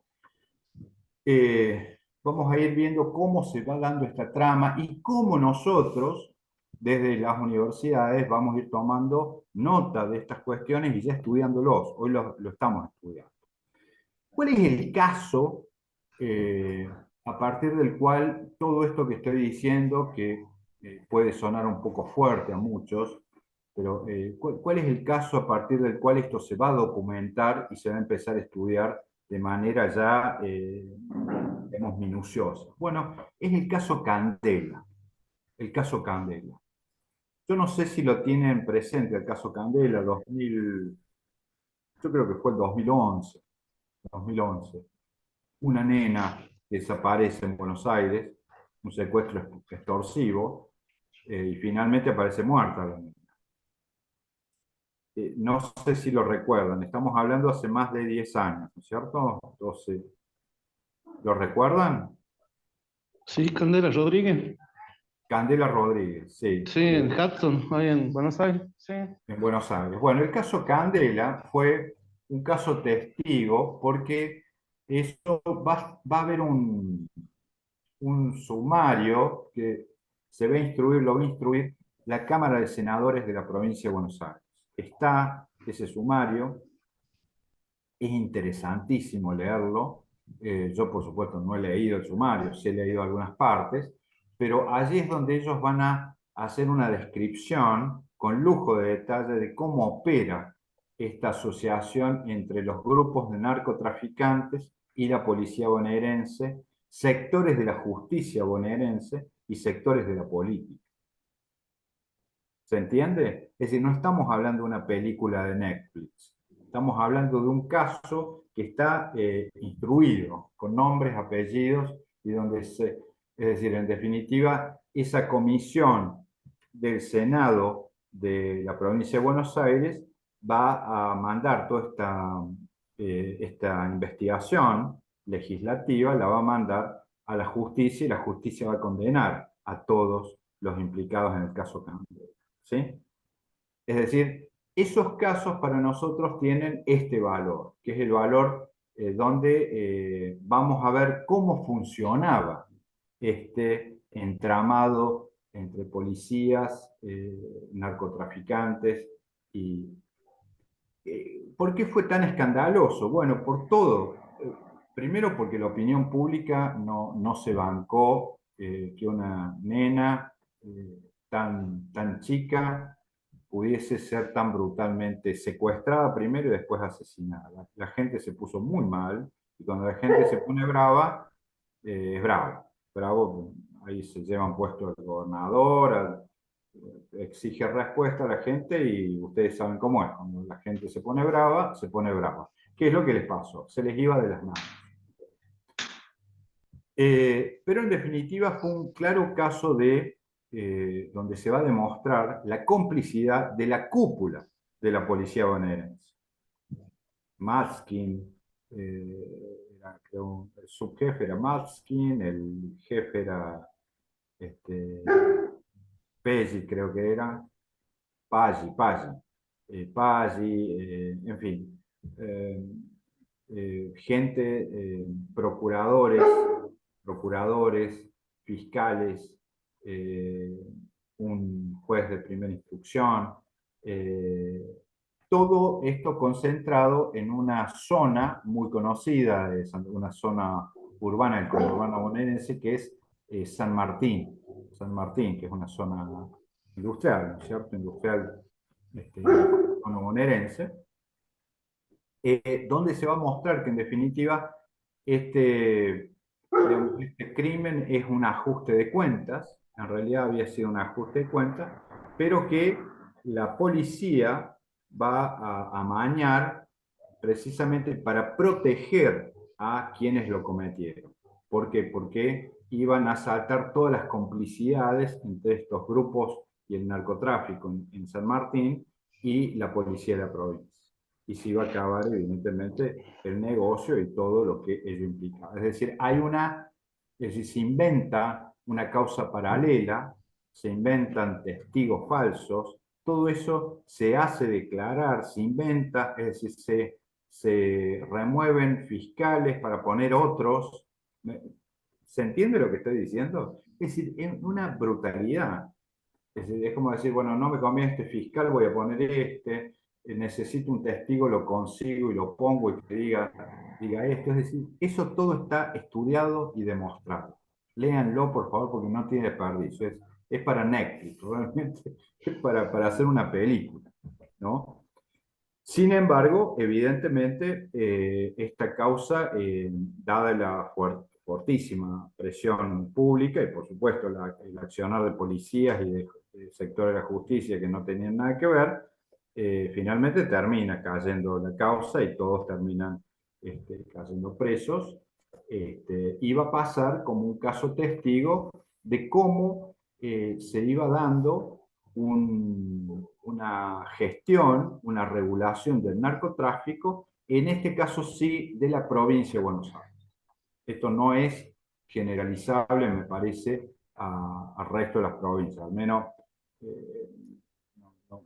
Vamos a ir viendo cómo se va dando esta trama y cómo nosotros, desde las universidades, vamos a ir tomando nota de estas cuestiones y ya estudiándolos. Hoy lo estamos estudiando. ¿Cuál es el caso a partir del cual todo esto que estoy diciendo, que puede sonar un poco fuerte a muchos, pero ¿cuál es el caso a partir del cual esto se va a documentar y se va a empezar a estudiar de manera ya, digamos, minuciosa? Bueno, es el caso Candela, el caso Candela. Yo no sé si lo tienen presente el caso Candela, 2000, yo creo que fue el 2011. Una nena desaparece en Buenos Aires, un secuestro extorsivo, y finalmente aparece muerta la nena. No sé si lo recuerdan, estamos hablando hace más de 10 años, ¿no es cierto? 12. ¿Lo recuerdan? Sí, Candela Rodríguez. Candela Rodríguez, sí, Sí, en Hudson, ahí en Buenos Aires. Sí. en Buenos Aires. Bueno, el caso Candela fue un caso testigo porque eso va a haber un sumario que se va a instruir, lo va a instruir la Cámara de Senadores de la provincia de Buenos Aires. Está ese sumario, es interesantísimo leerlo. Yo, por supuesto, no he leído el sumario, sí he leído algunas partes, pero allí es donde ellos van a hacer una descripción con lujo de detalle de cómo opera esta asociación entre los grupos de narcotraficantes y la policía bonaerense, sectores de la justicia bonaerense y sectores de la política. ¿Se entiende? Es decir, no estamos hablando de una película de Netflix. Estamos hablando de un caso que está instruido, con nombres, apellidos, y donde se, es decir, en definitiva, esa comisión del Senado de la provincia de Buenos Aires va a mandar toda esta investigación legislativa, la va a mandar a la justicia y la justicia va a condenar a todos los implicados en el caso Candela. ¿Sí? Es decir, esos casos para nosotros tienen este valor, que es el valor donde vamos a ver cómo funcionaba este entramado entre policías, narcotraficantes y... ¿Por qué fue tan escandaloso? Bueno, por todo. Primero porque la opinión pública no se bancó que una nena tan chica pudiese ser tan brutalmente secuestrada primero y después asesinada. La gente se puso muy mal y cuando la gente se pone brava, es bravo. Bravo, ahí se llevan puesto al gobernador, exige respuesta a la gente y ustedes saben cómo es. Cuando la gente se pone brava, se pone brava. ¿Qué es lo que les pasó? Se les iba de las manos. Pero en definitiva fue un claro caso de donde se va a demostrar la complicidad de la cúpula de la policía bonaerense. Matskin, creo, el subjefe era Matskin, el jefe era Peggi, creo que era, Paggi, en fin, eh, gente, procuradores, fiscales, eh, un juez de primera instrucción, eh, todo esto concentrado en una zona muy conocida, una zona urbana del conurbano bonaerense, que es San Martín. San Martín, que es una zona industrial, ¿no es cierto? Industrial bonaerense, donde se va a mostrar que en definitiva este crimen es un ajuste de cuentas, en realidad había sido un ajuste de cuentas, pero que la policía va a amañar precisamente para proteger a quienes lo cometieron. ¿Por qué? Porque iban a saltar todas las complicidades entre estos grupos y el narcotráfico en San Martín y la policía de la provincia. Y se iba a acabar, evidentemente, el negocio y todo lo que ello implica. Es decir, es decir, se inventa una causa paralela, se inventan testigos falsos, todo eso se hace declarar, se inventa, es decir, se remueven fiscales para poner otros. ¿Se entiende lo que estoy diciendo? Es decir, es una brutalidad. Es como decir, bueno, no me conviene este fiscal, voy a poner este, necesito un testigo, lo consigo y lo pongo y que diga esto. Es decir, eso todo está estudiado y demostrado. Léanlo, por favor, porque no tiene desperdicio. Es para Netflix, realmente es para hacer una película, ¿no? Sin embargo, evidentemente, esta causa, dada la fortísima presión pública y por supuesto el accionar de policías y de sector de la justicia que no tenían nada que ver, finalmente termina cayendo la causa y todos terminan cayendo presos. Y va a pasar como un caso testigo de cómo se iba dando una gestión, una regulación del narcotráfico, en este caso sí de la provincia de Buenos Aires. Esto no es generalizable, me parece, al resto de las provincias, al menos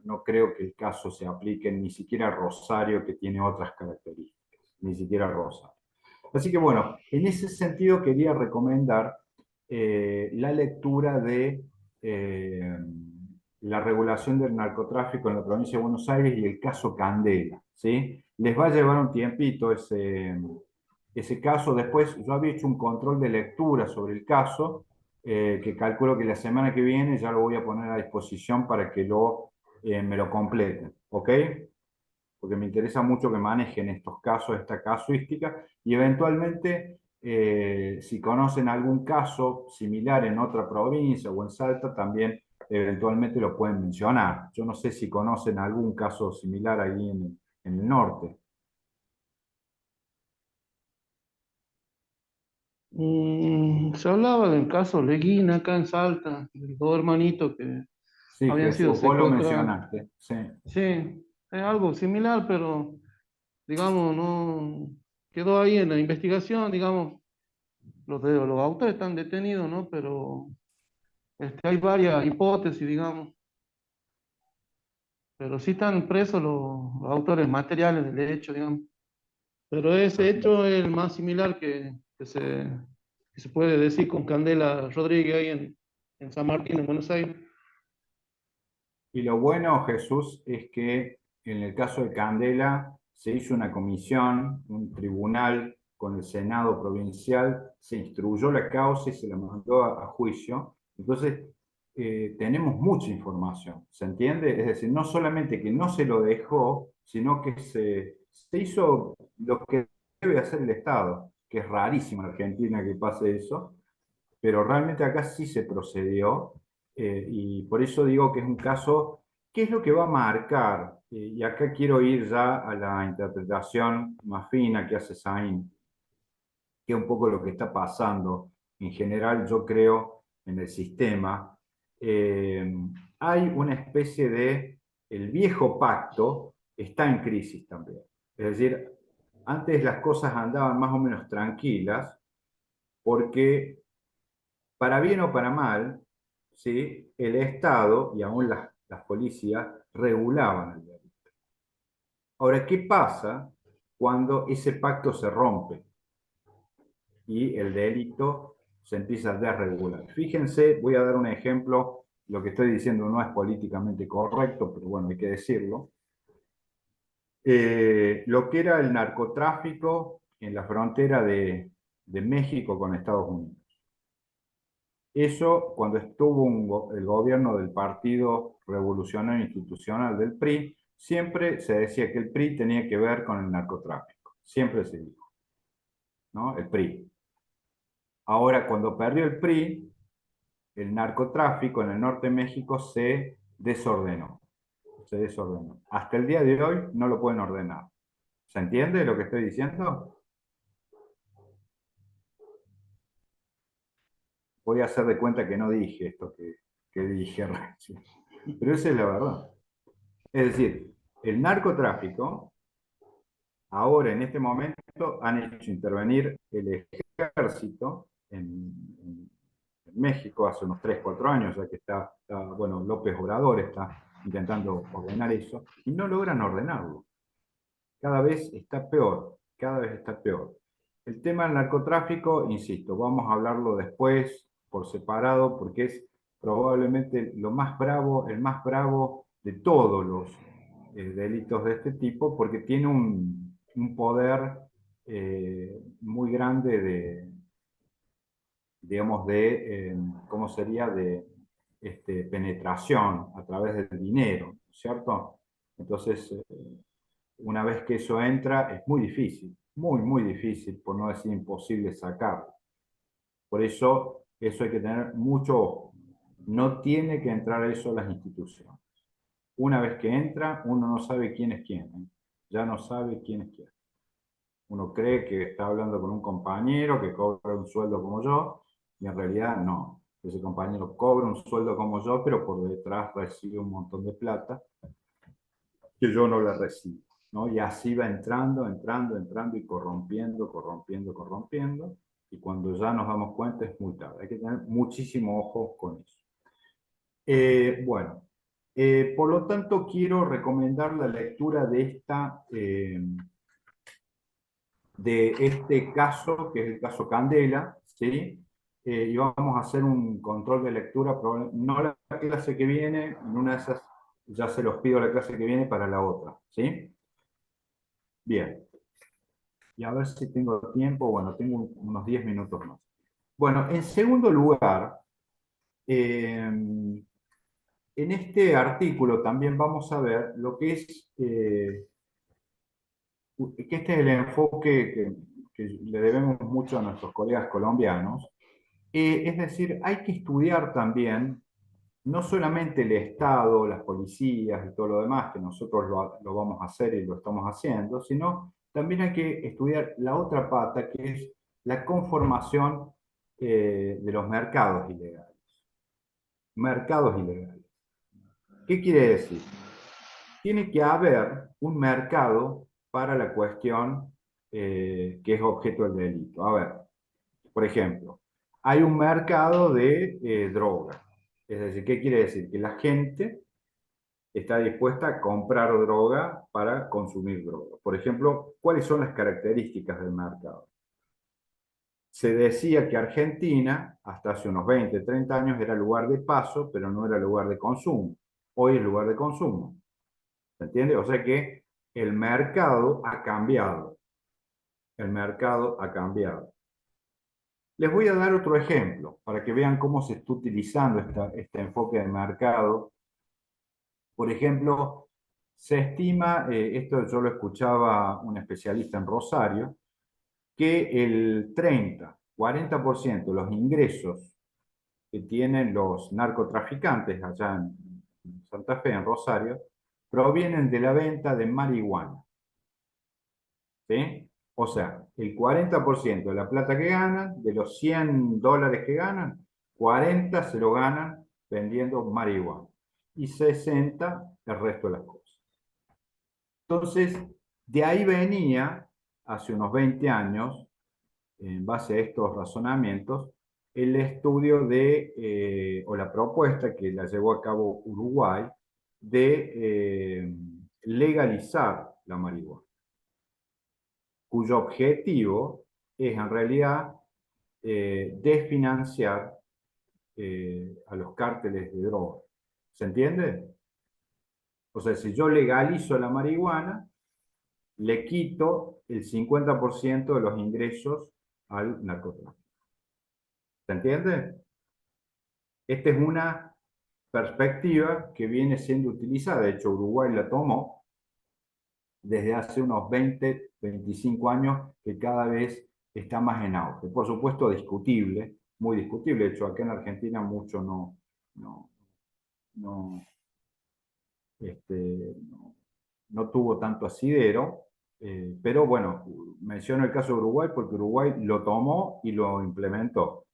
no creo que el caso se aplique ni siquiera a Rosario, que tiene otras características, ni siquiera a Rosario. Así que bueno, en ese sentido quería recomendar la lectura de eh, la regulación del narcotráfico en la provincia de Buenos Aires y el caso Candela, ¿sí? Les va a llevar un tiempito ese caso. Después yo había hecho un control de lectura sobre el caso, que calculo que la semana que viene ya lo voy a poner a disposición para que me lo completen, ¿ok? Porque me interesa mucho que manejen estos casos, esta casuística, y eventualmente, si conocen algún caso similar en otra provincia o en Salta, también eventualmente lo pueden mencionar. Yo no sé si conocen algún caso similar ahí en el norte. Se hablaba del caso Leguina acá en Salta, de los dos hermanitos que Sí, habían sido Jesús, vos lo secuestrados. mencionaste. Sí. Sí, es algo similar, pero digamos, no quedó ahí en la investigación, digamos, los autores están detenidos, ¿no? Pero hay varias hipótesis, digamos, pero sí están presos los autores materiales del hecho, digamos. Pero ese Perfecto. hecho es el más similar que se puede decir con Candela Rodríguez ahí en San Martín, en Buenos Aires. Y lo bueno, Jesús, es que en el caso de Candela se hizo una comisión, un tribunal con el Senado provincial, se instruyó la causa y se la mandó a juicio. Entonces, tenemos mucha información, ¿se entiende? Es decir, no solamente que no se lo dejó, sino que se hizo lo que debe hacer el Estado, que es rarísimo en Argentina que pase eso, pero realmente acá sí se procedió, y por eso digo que es un caso. ¿Qué es lo que va a marcar? Y acá quiero ir ya a la interpretación más fina que hace Sain, que es un poco lo que está pasando en general, yo creo, en el sistema. Eh, Hay una especie de, el viejo pacto está en crisis también. Es decir, antes las cosas andaban más o menos tranquilas, porque para bien o para mal, ¿sí? El Estado y aún las policías regulaban el delito. Ahora, ¿qué pasa cuando ese pacto se rompe y el delito se empieza a desregular? Fíjense, voy a dar un ejemplo, lo que estoy diciendo no es políticamente correcto, pero bueno, hay que decirlo. Lo que era el narcotráfico en la frontera de México con Estados Unidos. Eso, cuando estuvo el gobierno del Partido Revolucionario Institucional del PRI, siempre se decía que el PRI tenía que ver con el narcotráfico. Siempre se dijo, ¿no? El PRI. Ahora, cuando perdió el PRI, el narcotráfico en el norte de México se desordenó. Se desordenó. Hasta el día de hoy no lo pueden ordenar. ¿Se entiende lo que estoy diciendo? Voy a hacer de cuenta que no dije esto que dije recién. Pero esa es la verdad. Es decir, el narcotráfico, ahora en este momento, han hecho intervenir el ejército en México hace unos 3 4 años, ya que bueno, López Obrador está intentando ordenar eso, y no logran ordenarlo. Cada vez está peor, cada vez está peor. El tema del narcotráfico, insisto, vamos a hablarlo después por separado, porque es probablemente lo más bravo, el más bravo de todos los delitos de este tipo, porque tiene un poder muy grande digamos, ¿cómo sería? De penetración a través del dinero, ¿cierto? Entonces, una vez que eso entra, es muy difícil, muy, muy difícil, por no decir imposible sacarlo. Por eso hay que tener mucho ojo. No tiene que entrar eso a las instituciones. Una vez que entra, uno no sabe quién es quién, ¿eh? Ya no sabe quién es quién. Uno cree que está hablando con un compañero que cobra un sueldo como yo, y en realidad no. Ese compañero cobra un sueldo como yo, pero por detrás recibe un montón de plata que yo no la recibo, ¿no? Y así va entrando, entrando, entrando y corrompiendo, corrompiendo, corrompiendo. Y cuando ya nos damos cuenta es muy tarde. Hay que tener muchísimo ojo con eso. Bueno, por lo tanto quiero recomendar la lectura de este caso, que es el caso Candela, ¿sí? y vamos a hacer un control de lectura, no la clase que viene, en una de esas ya se los pido la clase que viene para la otra, ¿sí? Bien, y a ver si tengo tiempo, bueno, tengo unos 10 minutos más. Bueno, en segundo lugar, en este artículo también vamos a ver lo que es, que este es el enfoque que le debemos mucho a nuestros colegas colombianos. Es decir, hay que estudiar también no solamente el Estado, las policías y todo lo demás, que nosotros lo vamos a hacer y lo estamos haciendo, sino también hay que estudiar la otra pata, que es la conformación de los mercados ilegales. Mercados ilegales. ¿Qué quiere decir? Tiene que haber un mercado para la cuestión que es objeto del delito. A ver, por ejemplo, hay un mercado de droga. Es decir, ¿qué quiere decir? Que la gente está dispuesta a comprar droga para consumir droga. Por ejemplo, ¿cuáles son las características del mercado? Se decía que Argentina, hasta hace unos 20, 30 años, era lugar de paso, pero no era lugar de consumo. Hoy es lugar de consumo. ¿Se entiende? O sea que el mercado ha cambiado. El mercado ha cambiado. Les voy a dar otro ejemplo para que vean cómo se está utilizando este enfoque de mercado. Por ejemplo, se estima, esto yo lo escuchaba un especialista en Rosario, que el 30-40% de los ingresos que tienen los narcotraficantes allá en Santa Fe, en Rosario, provienen de la venta de marihuana. ¿Sí? O sea, el 40% de la plata que ganan, de los $100 que ganan, 40 se lo ganan vendiendo marihuana y 60 el resto de las cosas. Entonces, de ahí venía, hace unos 20 años, en base a estos razonamientos, el estudio o la propuesta que la llevó a cabo Uruguay de legalizar la marihuana, cuyo objetivo es en realidad desfinanciar a los cárteles de droga. ¿Se entiende? O sea, si yo legalizo la marihuana, le quito el 50% de los ingresos al narcotráfico. ¿Se entiende? Esta es una perspectiva que viene siendo utilizada. De hecho, Uruguay la tomó desde hace unos 20, 25 años, que cada vez está más en auge. Por supuesto, discutible, muy discutible. De hecho, acá en Argentina mucho no, no, no, no tuvo tanto asidero. Pero bueno, menciono el caso de Uruguay porque Uruguay lo tomó y lo implementó.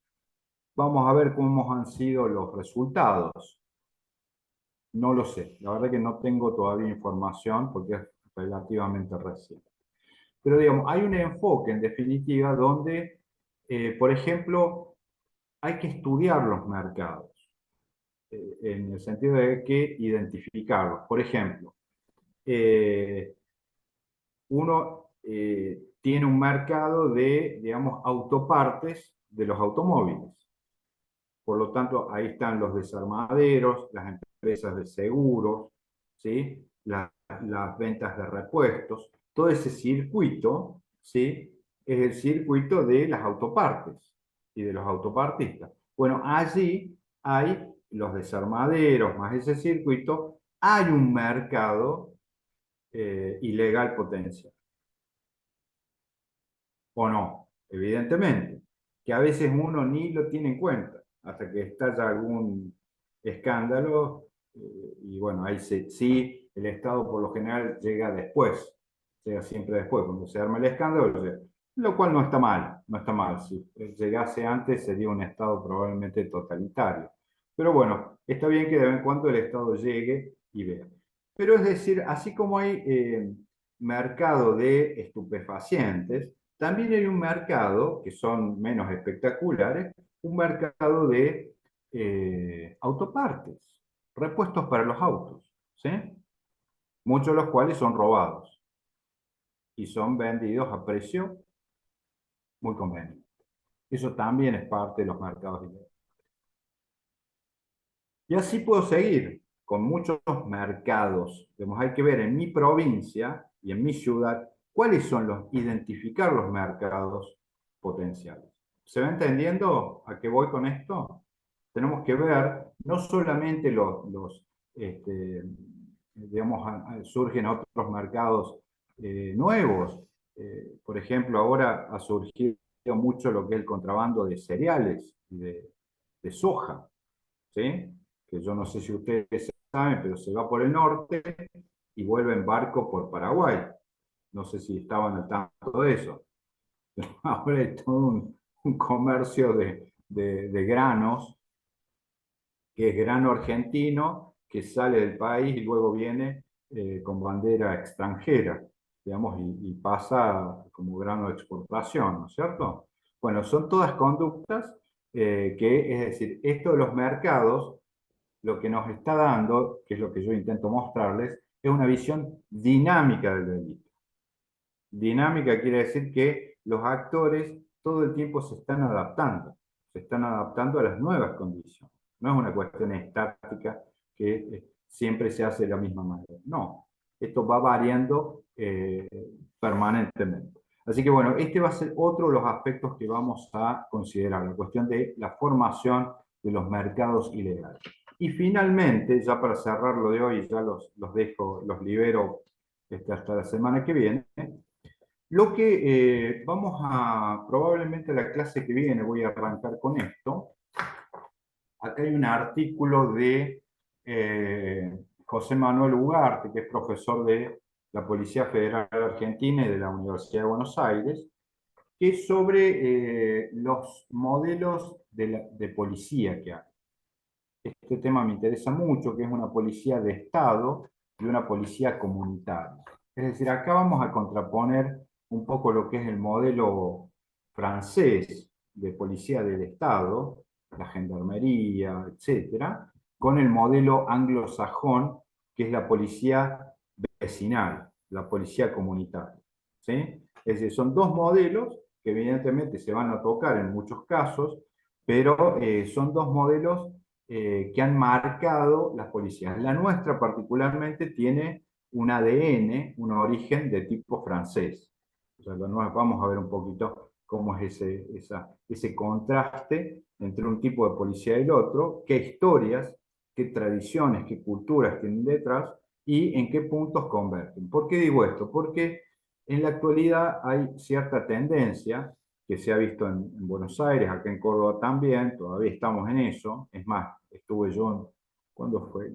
Vamos a ver cómo han sido los resultados. No lo sé, la verdad que no tengo todavía información porque es relativamente reciente. Pero digamos, hay un enfoque en definitiva donde, por ejemplo, hay que estudiar los mercados, en el sentido de que identificarlos. Por ejemplo, uno tiene un mercado de, digamos, autopartes de los automóviles. Por lo tanto, ahí están los desarmaderos, las empresas de seguros, ¿sí? Las ventas de repuestos. Todo ese circuito, ¿sí? Es el circuito de las autopartes y de los autopartistas. Bueno, allí hay los desarmaderos más ese circuito, hay un mercado ilegal potencial. ¿O no? Evidentemente, que a veces uno ni lo tiene en cuenta hasta que estalla algún escándalo, y bueno, ahí sí, el Estado por lo general llega después, llega siempre después, cuando se arma el escándalo, lo cual no está mal, no está mal. Si llegase antes sería un Estado probablemente totalitario. Pero bueno, está bien que de vez en cuando el Estado llegue y vea. Pero es decir, así como hay mercado de estupefacientes, también hay un mercado, que son menos espectaculares, un mercado de autopartes, repuestos para los autos, ¿sí? Muchos de los cuales son robados y son vendidos a precio muy conveniente. Eso también es parte de los mercados ilegales. Y así puedo seguir con muchos mercados. Digamos, hay que ver en mi provincia y en mi ciudad cuáles son identificar los mercados potenciales. ¿Se va entendiendo a qué voy con esto? Tenemos que ver no solamente digamos, surgen otros mercados nuevos. Por ejemplo, ahora ha surgido mucho lo que es el contrabando de cereales y de soja, ¿sí? Que yo no sé si ustedes saben, pero se va por el norte y vuelve en barco por Paraguay. No sé si estaban al tanto de eso. Ahora hay todo un comercio de granos, que es grano argentino, que sale del país y luego viene con bandera extranjera, digamos, y pasa como grano de exportación, ¿no es cierto? Bueno, son todas conductas que, es decir, esto de los mercados lo que nos está dando, que es lo que yo intento mostrarles, es una visión dinámica del delito. Dinámica quiere decir que los actores todo el tiempo se están adaptando a las nuevas condiciones. No es una cuestión estática que siempre se hace de la misma manera. No, esto va variando permanentemente. Así que bueno, este va a ser otro de los aspectos que vamos a considerar, la cuestión de la formación de los mercados ilegales. Y finalmente, ya para cerrar lo de hoy, ya los dejo, los libero hasta la semana que viene, lo que vamos a, probablemente la clase que viene, voy a arrancar con esto. Acá hay un artículo de José Manuel Ugarte, que es profesor de la Policía Federal Argentina y de la Universidad de Buenos Aires, que es sobre los modelos de policía que hay. Este tema me interesa mucho, que es una policía de Estado y una policía comunitaria. Es decir, acá vamos a contraponer un poco lo que es el modelo francés de policía del Estado, la gendarmería, etcétera, con el modelo anglosajón, que es la policía vecinal, la policía comunitaria. ¿Sí? Es decir, son dos modelos que evidentemente se van a tocar en muchos casos, pero son dos modelos que han marcado las policías. La nuestra particularmente tiene un ADN, un origen de tipo francés. O sea, vamos a ver un poquito cómo es ese contraste entre un tipo de policía y el otro, qué historias, qué tradiciones, qué culturas tienen detrás y en qué puntos convergen. ¿Por qué digo esto? Porque en la actualidad hay cierta tendencia que se ha visto en Buenos Aires, acá en Córdoba también, todavía estamos en eso. Es más, estuve yo, ¿cuándo fue?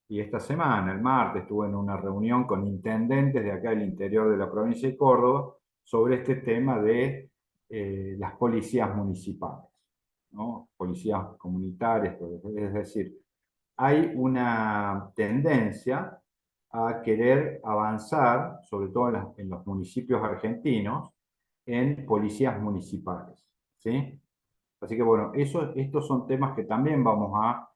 Y esta semana, el martes, estuve en una reunión con intendentes de acá del interior de la provincia de Córdoba sobre este tema de las policías municipales, ¿no? Policías comunitarias, es decir, hay una tendencia a querer avanzar, sobre todo en los municipios argentinos, en policías municipales, ¿sí? Así que bueno, estos son temas que también vamos a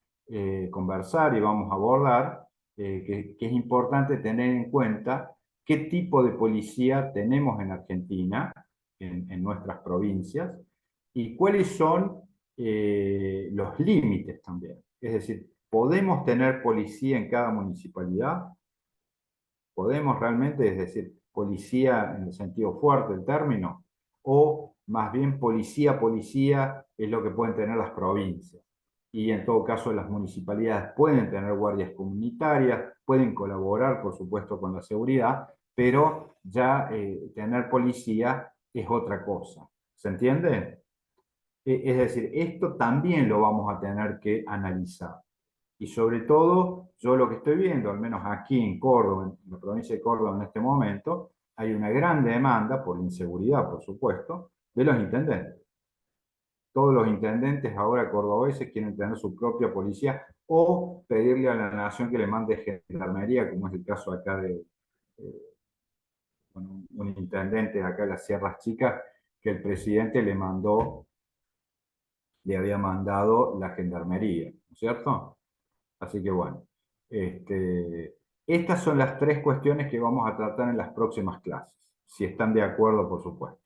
conversar y vamos a abordar, que es importante tener en cuenta qué tipo de policía tenemos en Argentina, en nuestras provincias, y cuáles son los límites también. Es decir, ¿podemos tener policía en cada municipalidad? ¿Podemos realmente, es decir, policía en el sentido fuerte del término? ¿O más bien policía es lo que pueden tener las provincias? Y en todo caso las municipalidades pueden tener guardias comunitarias, pueden colaborar, por supuesto, con la seguridad, pero ya tener policía es otra cosa. ¿Se entiende? Es decir, esto también lo vamos a tener que analizar. Y sobre todo, yo lo que estoy viendo, al menos aquí en Córdoba, en la provincia de Córdoba en este momento, hay una gran demanda por inseguridad, por supuesto, de los intendentes. Todos los intendentes ahora cordobeses quieren tener su propia policía o pedirle a la nación que le mande gendarmería, como es el caso acá de un intendente de acá de las Sierras Chicas, que el presidente le había mandado la gendarmería, ¿no es cierto? Así que bueno, estas son las tres cuestiones que vamos a tratar en las próximas clases, si están de acuerdo, por supuesto.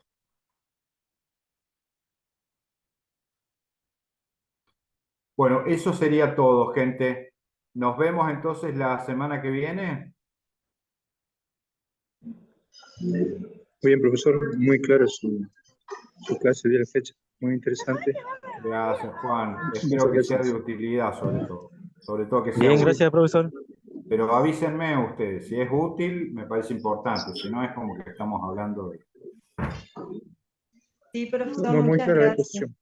Bueno, eso sería todo, gente. Nos vemos entonces la semana que viene. Muy bien, profesor, muy claro su clase de la fecha, muy interesante. Gracias, Juan. Espero Muchas que sea de gracias. utilidad sobre todo. Sobre todo que sea Bien, útil. gracias, profesor. Pero avísenme ustedes, si es útil, me parece importante. Si no, es como que estamos hablando de... Sí, profesor, No, muy muchas clara la gracias. exposición.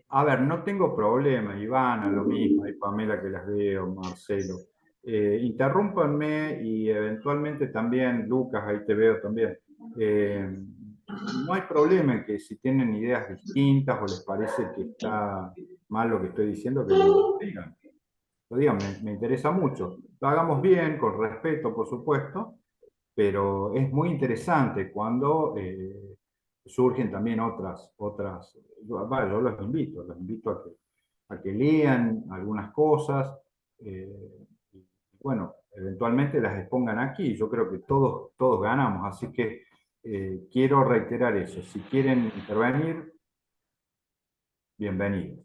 A ver, no tengo problema, Ivana, lo mismo, hay Pamela que las veo, Marcelo. Interrúmpanme y eventualmente también, Lucas, ahí te veo también. No hay problema en que si tienen ideas distintas o les parece que está mal lo que estoy diciendo, que lo digan. Lo digan, me interesa mucho. Lo hagamos bien, con respeto, por supuesto, pero es muy interesante cuando surgen también yo los invito a que lean algunas cosas, y bueno, eventualmente las expongan aquí. Yo creo que todos ganamos, así que quiero reiterar eso. Si quieren intervenir, bienvenidos.